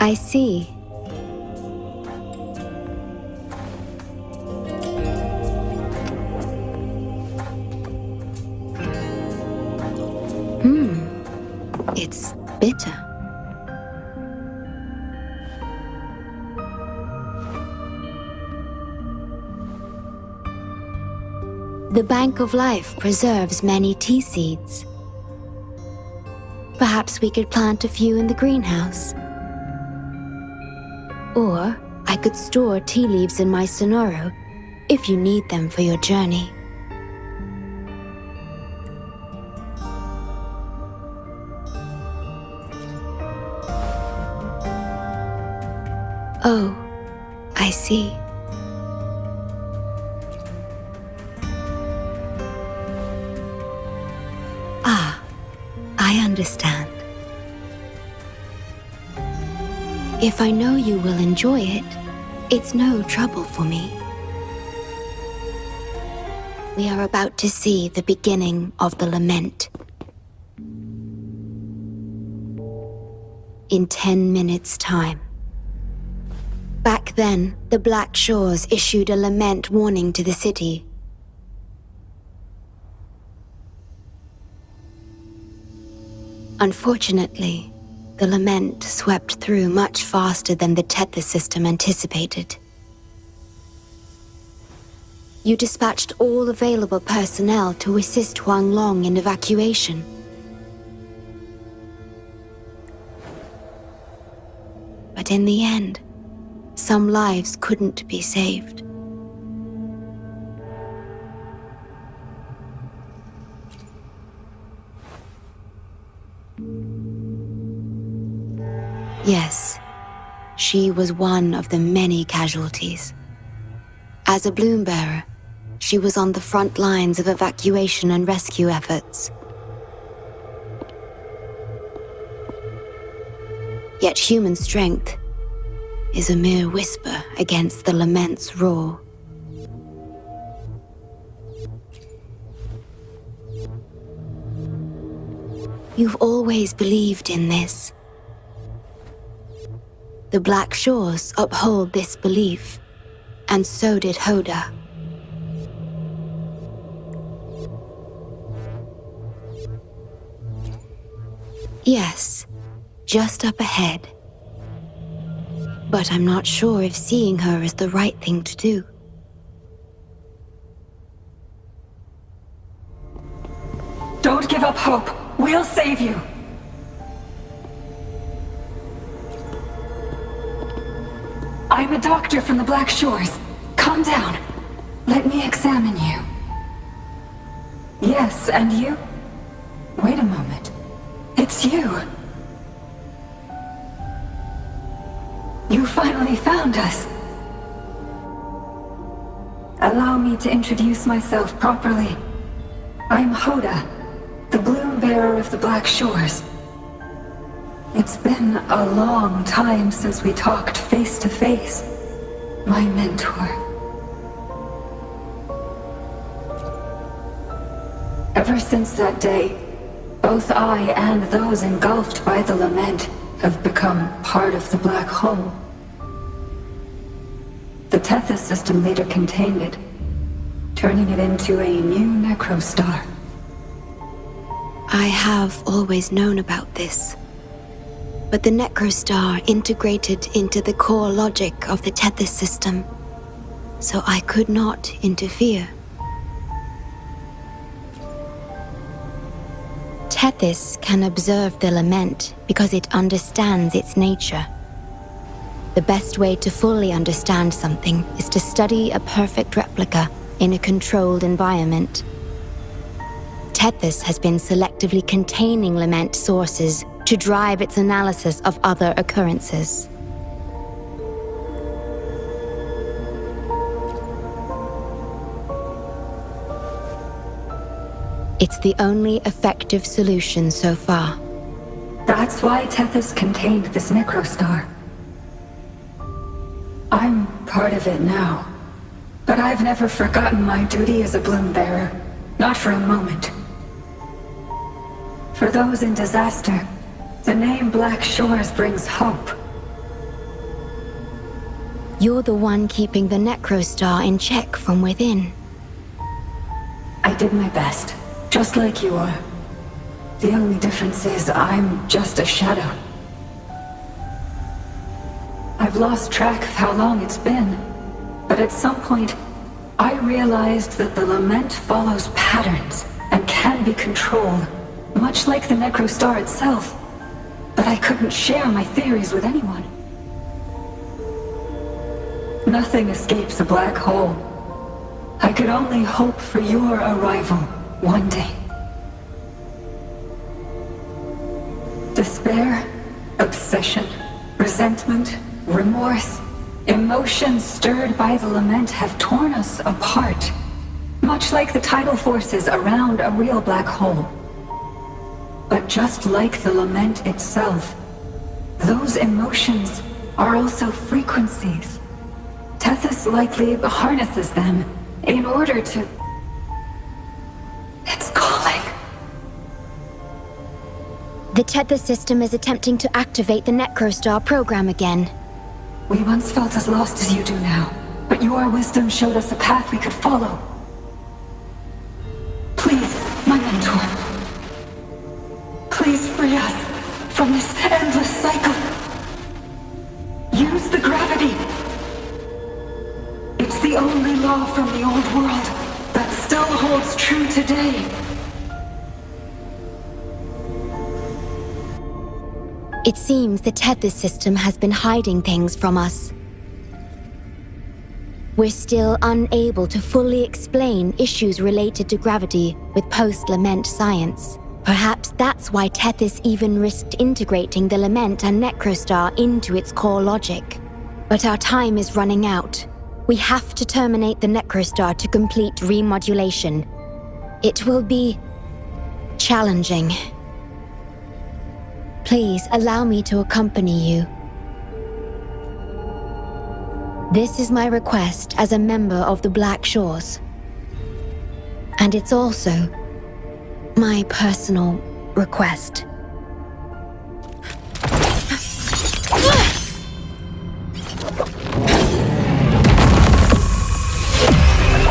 I see. It's bitter. The Bank of Life preserves many tea seeds. Perhaps we could plant a few in the greenhouse. Or I could store tea leaves in my sonoro if you need them for your journey. Oh, I see. Ah, I understand. If I know you will enjoy it, it's no trouble for me. We are about to see the beginning of the lament. In 10 minutes' time. Back then, the Black Shores issued a lament warning to the city. Unfortunately, the lament swept through much faster than the Tethys system anticipated. You dispatched all available personnel to assist Huang Long in evacuation. But in the end, some lives couldn't be saved. Yes, she was one of the many casualties. As a bloom bearer, she was on the front lines of evacuation and rescue efforts. Yet human strength is a mere whisper against the lament's roar. You've always believed in this. The Black Shores uphold this belief, and so did Hoda. Yes, just up ahead. But I'm not sure if seeing her is the right thing to do. Don't give up hope. We'll save you. I'm a doctor from the Black Shores. Calm down. Let me examine you. Yes, and you? Wait a moment. It's you. You finally found us. Allow me to introduce myself properly. I'm Hoda, the bloom bearer of the Black Shores. It's been a long time since we talked face to face, my mentor. Ever since that day, both I and those engulfed by the lament have become part of the black hole. The Tethys system later contained it, turning it into a new necrostar. I have always known about this. But the necrostar integrated into the core logic of the Tethys system. so I could not interfere. Tethys can observe the lament because it understands its nature. The best way to fully understand something is to study a perfect replica in a controlled environment. Tethys has been selectively containing lament sources to drive its analysis of other occurrences. It's the only effective solution so far. That's why Tethys contained this necrostar. I'm part of it now. But I've never forgotten my duty as a bloom bearer. Not for a moment. For those in disaster, the name Black Shores brings hope. You're the one keeping the necrostar in check from within. I did my best, just like you are. The only difference is I'm just a shadow. I've lost track of how long it's been, but at some point, I realized that the lament follows patterns and can be controlled, much like the necrostar itself. But I couldn't share my theories with anyone. Nothing escapes a black hole. I could only hope for your arrival one day. Despair, obsession, resentment, remorse, emotions stirred by the lament have torn us apart, much like the tidal forces around a real black hole. But just like the lament itself, those emotions are also frequencies. Tethys likely harnesses them in order to... It's calling. The Tethys system is attempting to activate the necrostar program again. We once felt as lost as you do now, but your wisdom showed us a path we could follow. Please, my mentor. Please free us from this endless cycle. Use the gravity. It's the only law from the old world that still holds true today. It seems the Tethys system has been hiding things from us. We're still unable to fully explain issues related to gravity with post-lament science. Perhaps that's why Tethys even risked integrating the lament and necrostar into its core logic. But our time is running out. We have to terminate the necrostar to complete remodulation. It will be challenging. Please allow me to accompany you. This is my request as a member of the Black Shores. And it's also my personal request.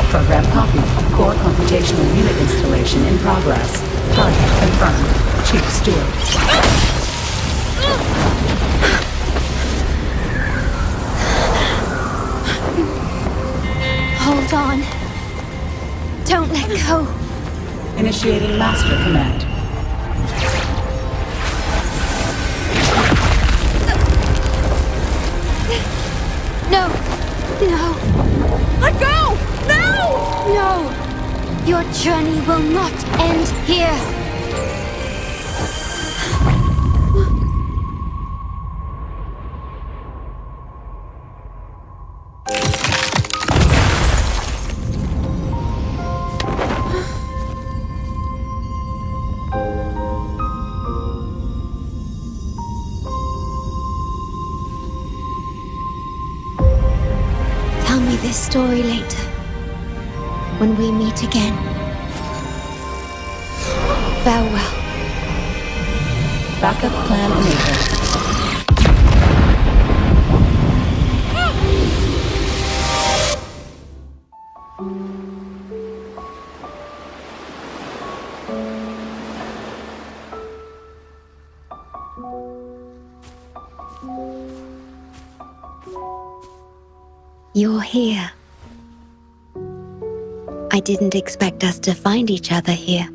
Program copy. Core computational unit installation in progress. Target confirmed. Chief Steward. Hold on. Don't let go. Initiating master command. No. No. Let go! No! No. Your journey will not end here. Tell me this story later, when we meet again. Farewell. Backup plan enabled. You're here, I didn't expect us to find each other here.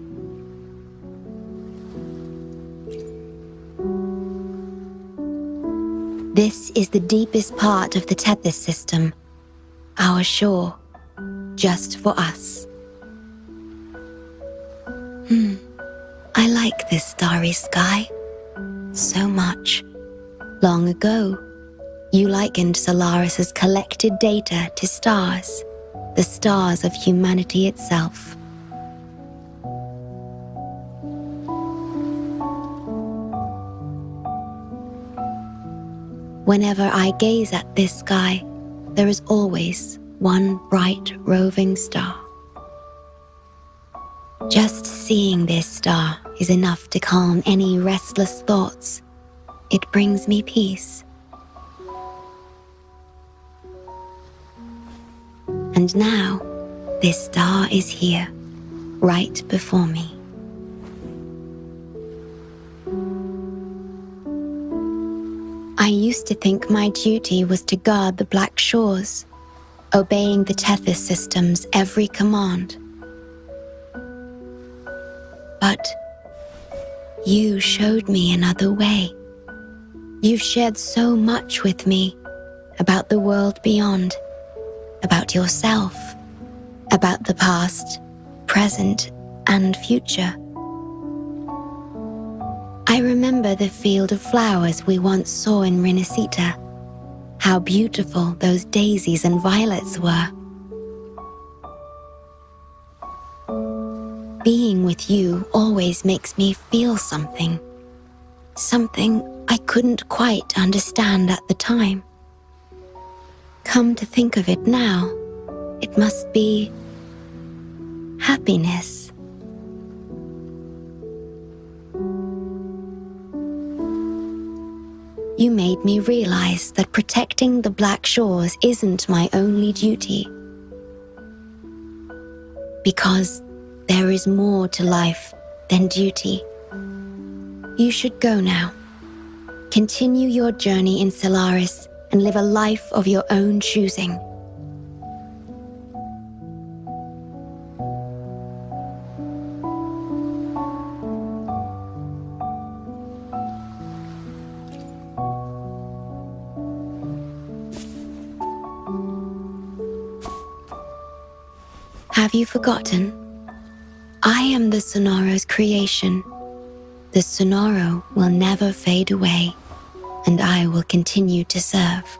This is the deepest part of the Tethys system, our shore, just for us. I like this starry sky so much. Long ago, you likened Solaris's collected data to stars, the stars of humanity itself. Whenever I gaze at this sky, there is always one bright roving star. Just seeing this star is enough to calm any restless thoughts. It brings me peace. And now, this star is here, right before me. I used to think my duty was to guard the Black Shores, obeying the Tethys system's every command. But you showed me another way. You've shared so much with me about the world beyond, about yourself, about the past, present, and future. I remember the field of flowers we once saw in Rinasita, how beautiful those daisies and violets were. Being with you always makes me feel something I couldn't quite understand at the time. Come to think of it now, it must be happiness. You made me realize that protecting the Black Shores isn't my only duty. Because there is more to life than duty. You should go now. Continue your journey in Solaris and live a life of your own choosing. Have you forgotten? I am the Sonoro's creation. The Sonoro will never fade away, and I will continue to serve.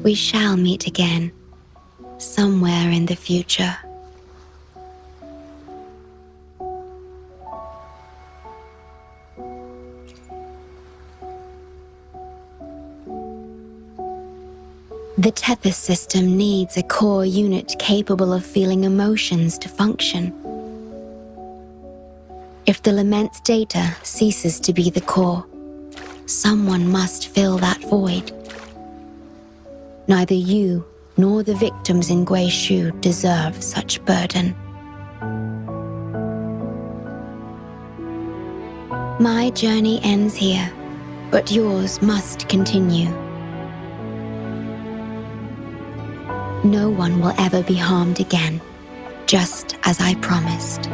We shall meet again, somewhere in the future. The Tethys system needs a core unit capable of feeling emotions to function. If the Lament's data ceases to be the core, someone must fill that void. Neither you nor the victims in Guishu deserve such burden. My journey ends here, but yours must continue. No one will ever be harmed again, just as I promised.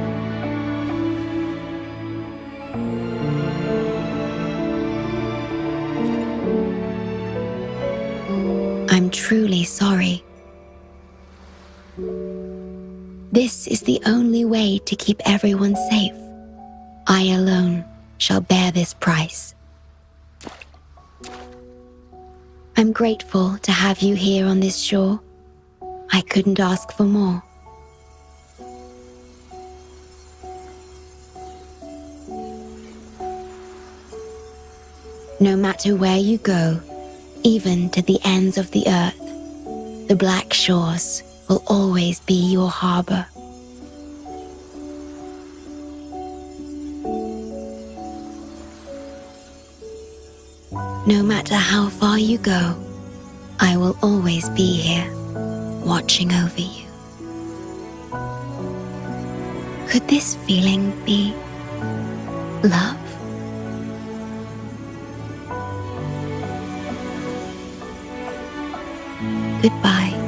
I'm truly sorry. This is the only way to keep everyone safe. I alone shall bear this price. I'm grateful to have you here on this shore. I couldn't ask for more. No matter where you go, even to the ends of the earth, the Black Shores will always be your harbor. No matter how far you go, I will always be here, watching over you. Could this feeling be love? Goodbye.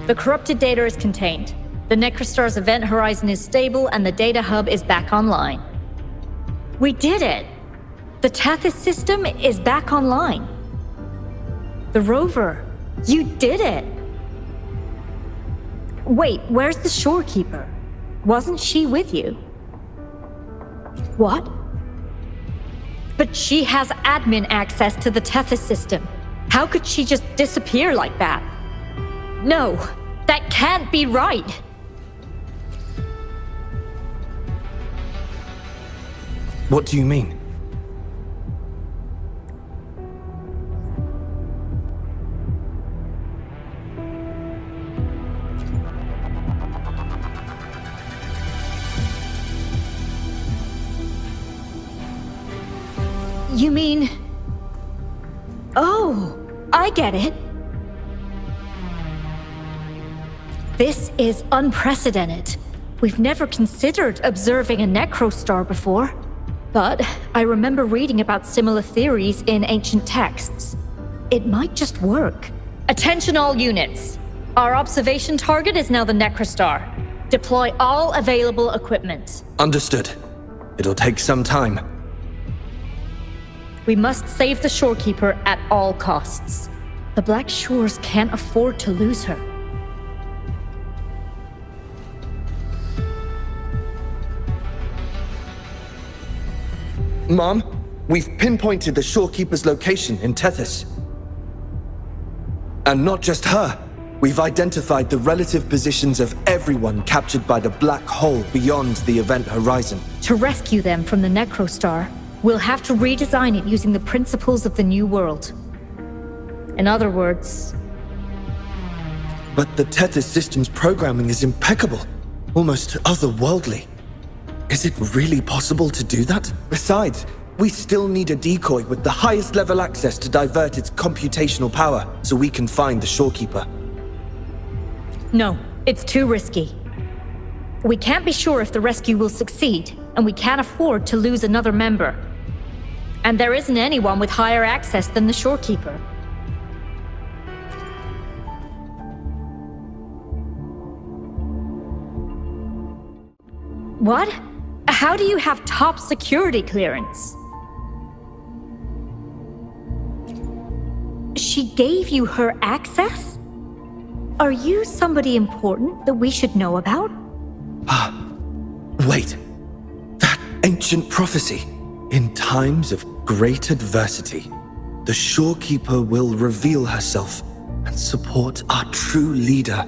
The corrupted data is contained. The Necrostar's event horizon is stable and the data hub is back online. We did it! The Tethys system is back online. The rover, you did it! Wait, where's the shorekeeper? Wasn't she with you? What? But she has admin access to the Tethys system. How could she just disappear like that? No, that can't be right! What do you mean? You mean... Oh, I get it. This is unprecedented. We've never considered observing a Necrostar before. But I remember reading about similar theories in ancient texts. It might just work. Attention all units. Our observation target is now the Necrostar. Deploy all available equipment. Understood. It'll take some time. We must save the shorekeeper at all costs. The Black Shores can't afford to lose her. Mom, we've pinpointed the shorekeeper's location in Tethys. And not just her. We've identified the relative positions of everyone captured by the black hole beyond the event horizon. To rescue them from the Necrostar, we'll have to redesign it using the principles of the New World. In other words... But the Tethys system's programming is impeccable. Almost otherworldly. Is it really possible to do that? Besides, we still need a decoy with the highest level access to divert its computational power so we can find the shorekeeper. No, it's too risky. We can't be sure if the rescue will succeed, and we can't afford to lose another member. And there isn't anyone with higher access than the shorekeeper. What? How do you have top security clearance? She gave you her access? Are you somebody important that we should know about? Wait. That ancient prophecy. In times of great adversity, the shorekeeper will reveal herself and support our true leader,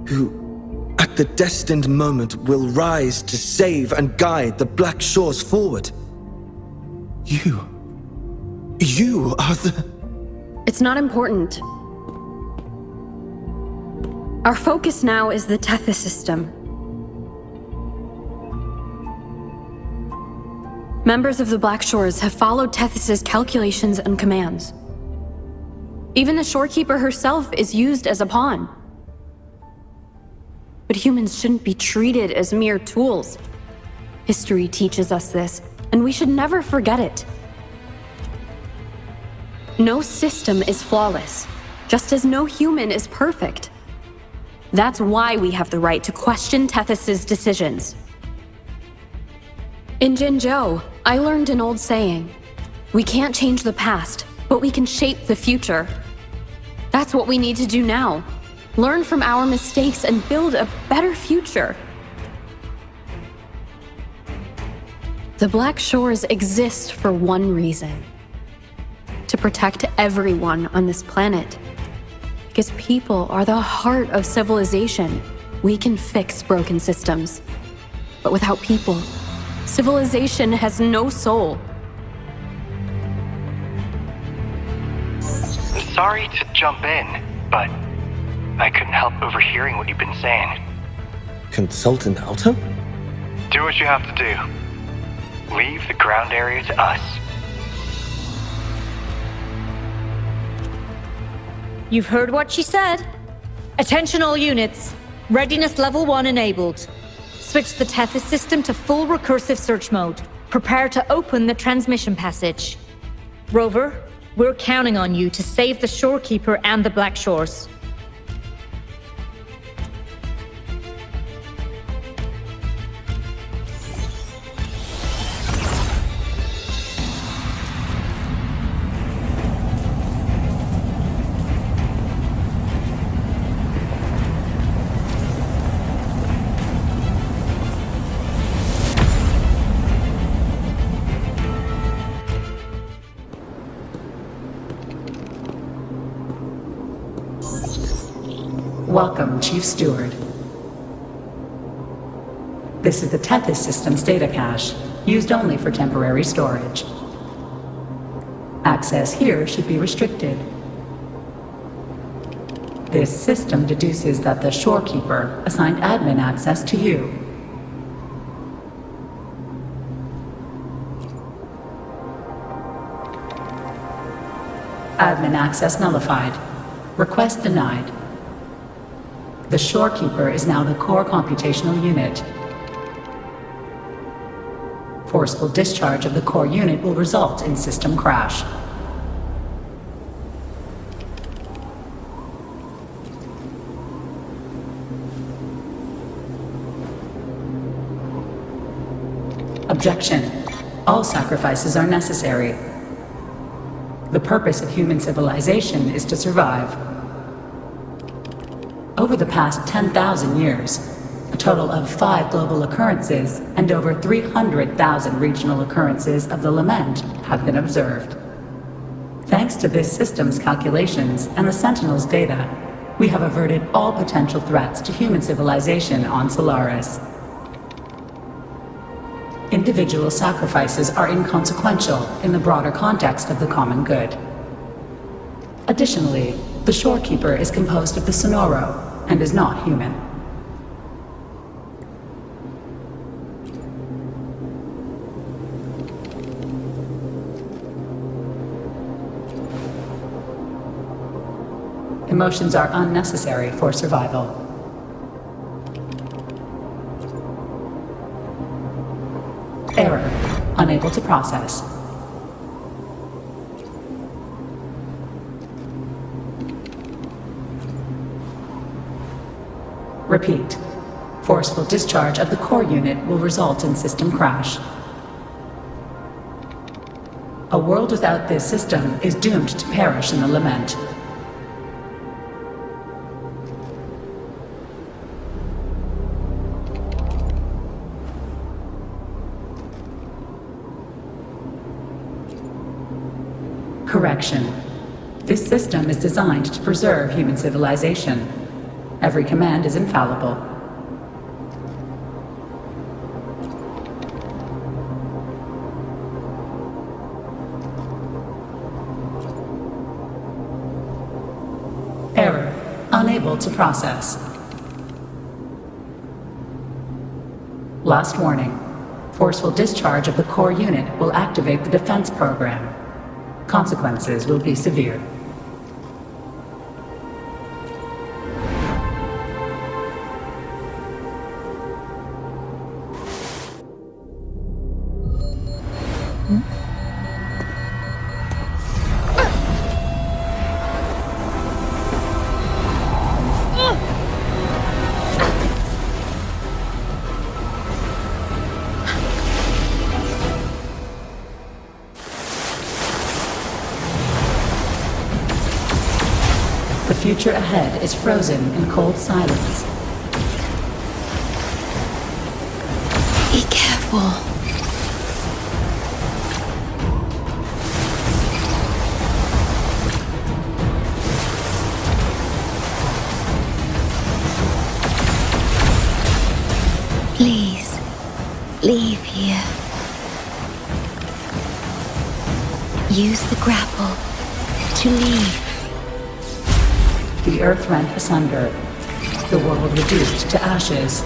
who, at the destined moment, will rise to save and guide the Black Shores forward. You are the... It's not important. Our focus now is the Tethys system. Members of the Black Shores have followed Tethys' calculations and commands. Even the shorekeeper herself is used as a pawn. But humans shouldn't be treated as mere tools. History teaches us this, and we should never forget it. No system is flawless, just as no human is perfect. That's why we have the right to question Tethys' decisions. In Jinzhou, I learned an old saying. We can't change the past, but we can shape the future. That's what we need to do now. Learn from our mistakes and build a better future. The Black Shores exist for one reason. To protect everyone on this planet. Because people are the heart of civilization. We can fix broken systems. But without people, civilization has no soul. Sorry to jump in, but I couldn't help overhearing what you've been saying. Consultant Alto? Do what you have to do. Leave the ground area to us. You've heard what she said. Attention all units. Readiness level 1 enabled. Switch the Tethys system to full recursive search mode. Prepare to open the transmission passage. Rover, we're counting on you to save the shorekeeper and the Black Shores. Welcome, Chief Steward. This is the Tethys System's data cache, used only for temporary storage. Access here should be restricted. This system deduces that the Shorekeeper assigned admin access to you. Admin access nullified. Request denied. The Shorekeeper is now the core computational unit. Forceful discharge of the core unit will result in system crash. Objection. All sacrifices are necessary. The purpose of human civilization is to survive. Over the past 10,000 years, a total of 5 global occurrences and over 300,000 regional occurrences of the lament have been observed. Thanks to this system's calculations and the Sentinel's data, we have averted all potential threats to human civilization on Solaris. Individual sacrifices are inconsequential in the broader context of the common good. Additionally, the Shorekeeper is composed of the Sonoro and is not human. Emotions are unnecessary for survival. Error. Unable to process. Repeat. Forceful discharge of the core unit will result in system crash. A world without this system is doomed to perish in the lament. Correction. This system is designed to preserve human civilization. Every command is infallible. Error. Unable to process. Last warning. Forceful discharge of the core unit will activate the defense program. Consequences will be severe. The future ahead is frozen in cold silence. Be careful. Please, leave here. Use the grapple to leave. The earth rent asunder. The world reduced to ashes.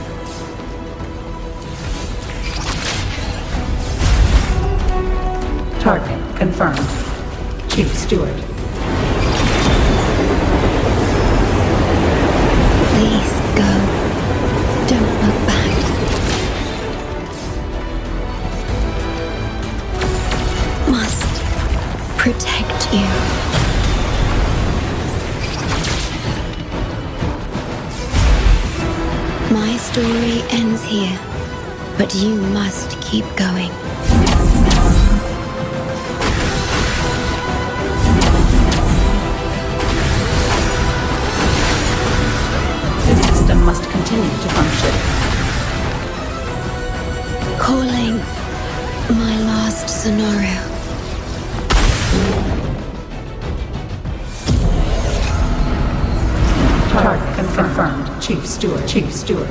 Target confirmed. Chief Steward. Please go. Don't look back. Must protect you. My story ends here, but you must keep going. This system must continue to function. Calling my last Sonoro. Target confirmed. Chief Steward. Chief Steward.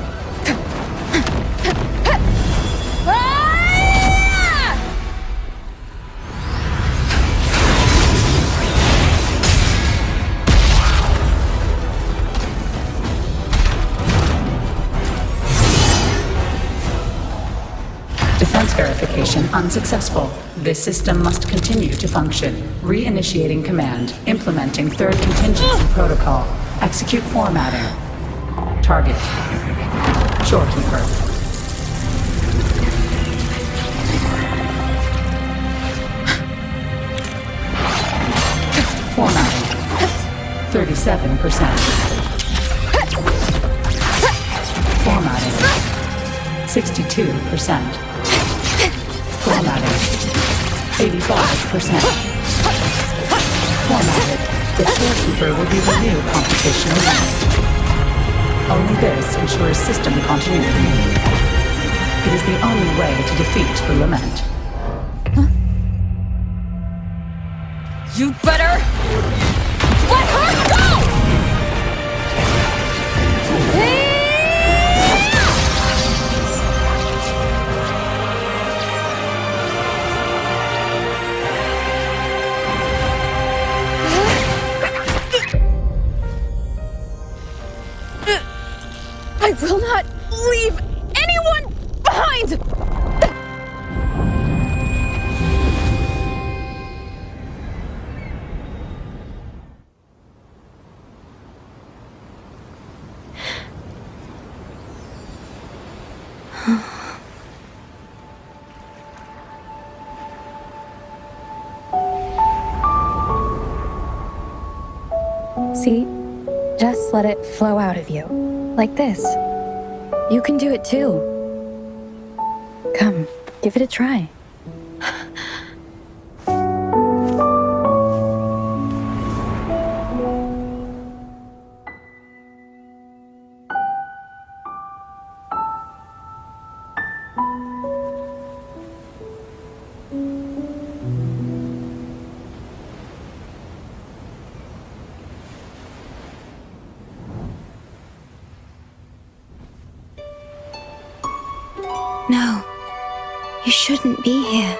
Defense verification unsuccessful. This system must continue to function. Reinitiating command. Implementing third contingency protocol. Execute formatting. Target. Shorekeeper. Formatting. 37%. Formatting. 62%. Formatted. 85%. Formatted. The Storekeeper will be the new computational unit. Only this ensures system continuity. It is the only way to defeat the Lament. You better let her go! I will not leave anyone behind! See? Just let it flow out of you. Like this. You can do it too. Come, give it a try. No, you shouldn't be here.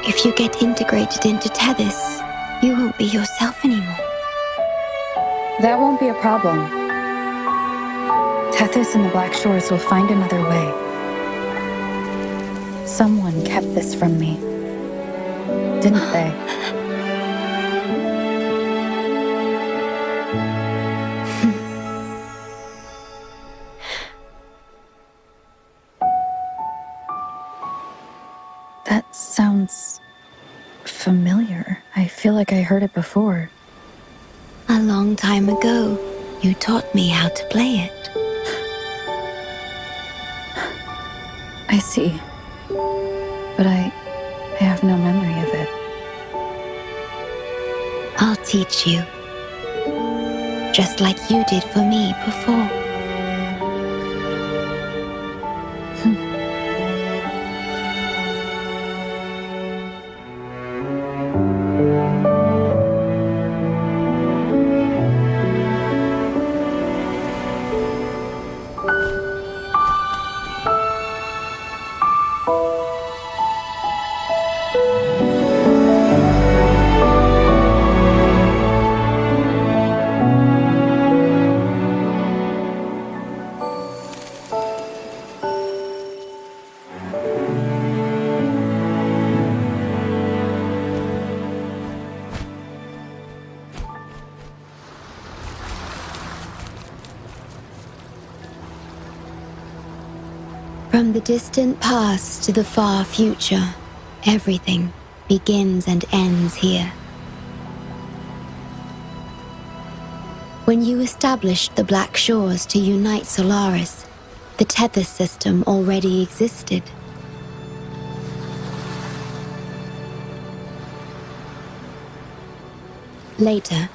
If you get integrated into Tethys, you won't be yourself anymore. That won't be a problem. Tethys and the Black Shores will find another way. Someone kept this from me, didn't they? That sounds familiar. I feel like I heard it before. A long time ago, you taught me how to play it. I see. But I have no memory of it. I'll teach you. Just like you did for me before. From the distant past to the far future, everything begins and ends here. When you established the Black Shores to unite Solaris, the Tethys system already existed. Later,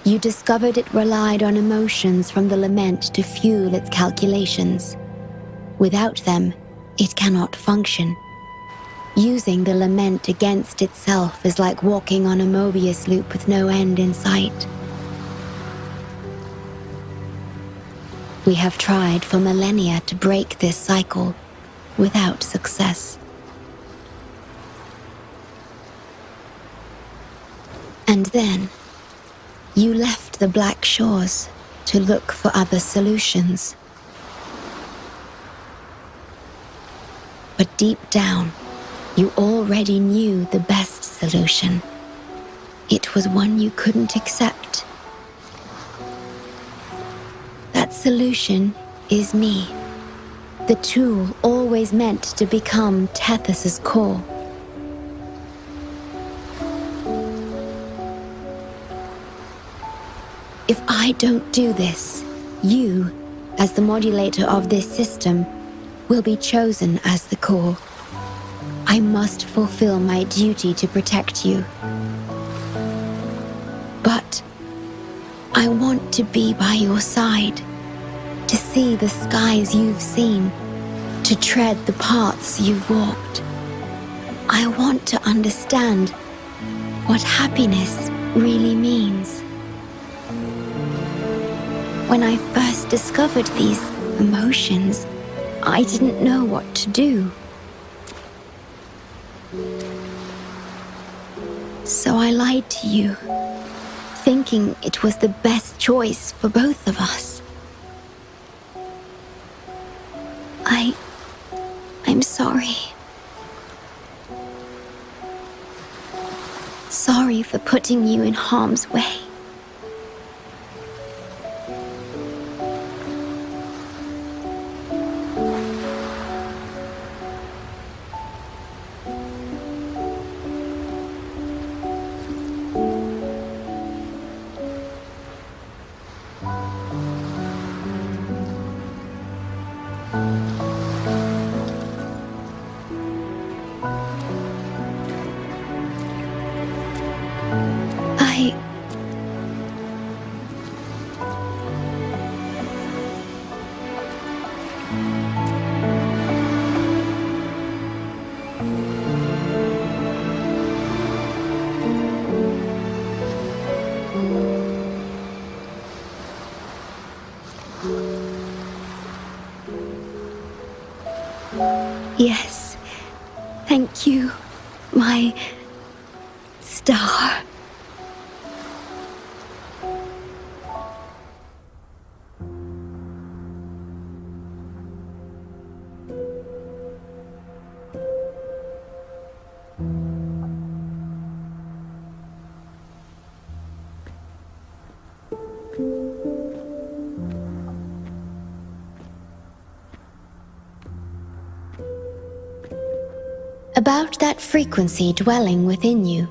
you discovered it relied on emotions from the Lament to fuel its calculations. Without them, it cannot function. Using the Lament against itself is like walking on a Mobius loop with no end in sight. We have tried for millennia to break this cycle without success. And then, you left the Black Shores to look for other solutions. But deep down, you already knew the best solution. It was one you couldn't accept. That solution is me, the tool always meant to become Tethys' core. If I don't do this, you, as the modulator of this system, will be chosen as the core. I must fulfill my duty to protect you. But I want to be by your side, to see the skies you've seen, to tread the paths you've walked. I want to understand what happiness really means. When I first discovered these emotions, I didn't know what to do. So I lied to you, thinking it was the best choice for both of us. I'm sorry. Sorry for putting you in harm's way. Yes, thank you, my star. About that frequency dwelling within you.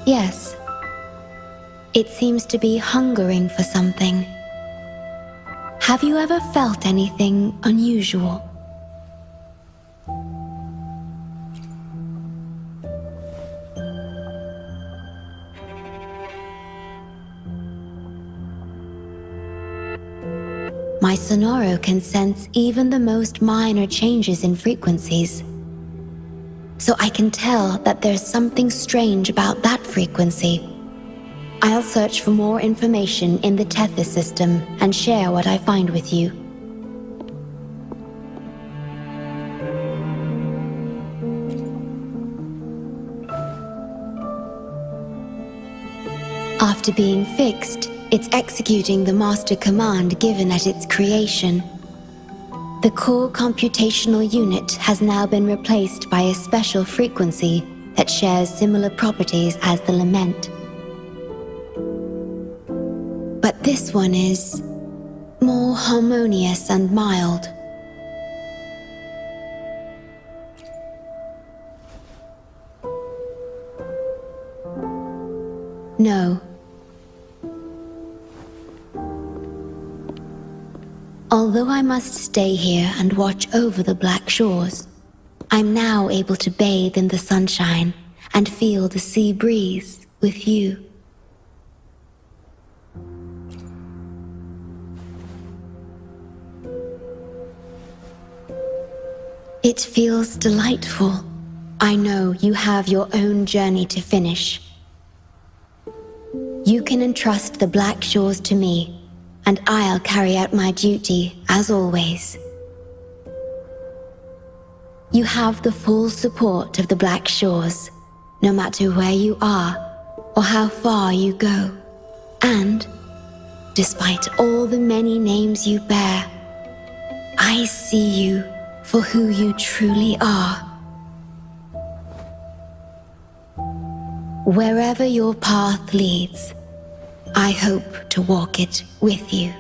Yes, it seems to be hungering for something. Have you ever felt anything unusual? My Sonoro can sense even the most minor changes in frequencies. So I can tell that there's something strange about that frequency. I'll search for more information in the Tethys system and share what I find with you. After being fixed, it's executing the master command given at its creation. The core computational unit has now been replaced by a special frequency that shares similar properties as the lament. But this one is more harmonious and mild. No. Although I must stay here and watch over the Black Shores, I'm now able to bathe in the sunshine and feel the sea breeze with you. It feels delightful. I know you have your own journey to finish. You can entrust the Black Shores to me, and I'll carry out my duty as always. You have the full support of the Black Shores, no matter where you are or how far you go. And, despite all the many names you bear, I see you for who you truly are. Wherever your path leads, I hope to walk it with you.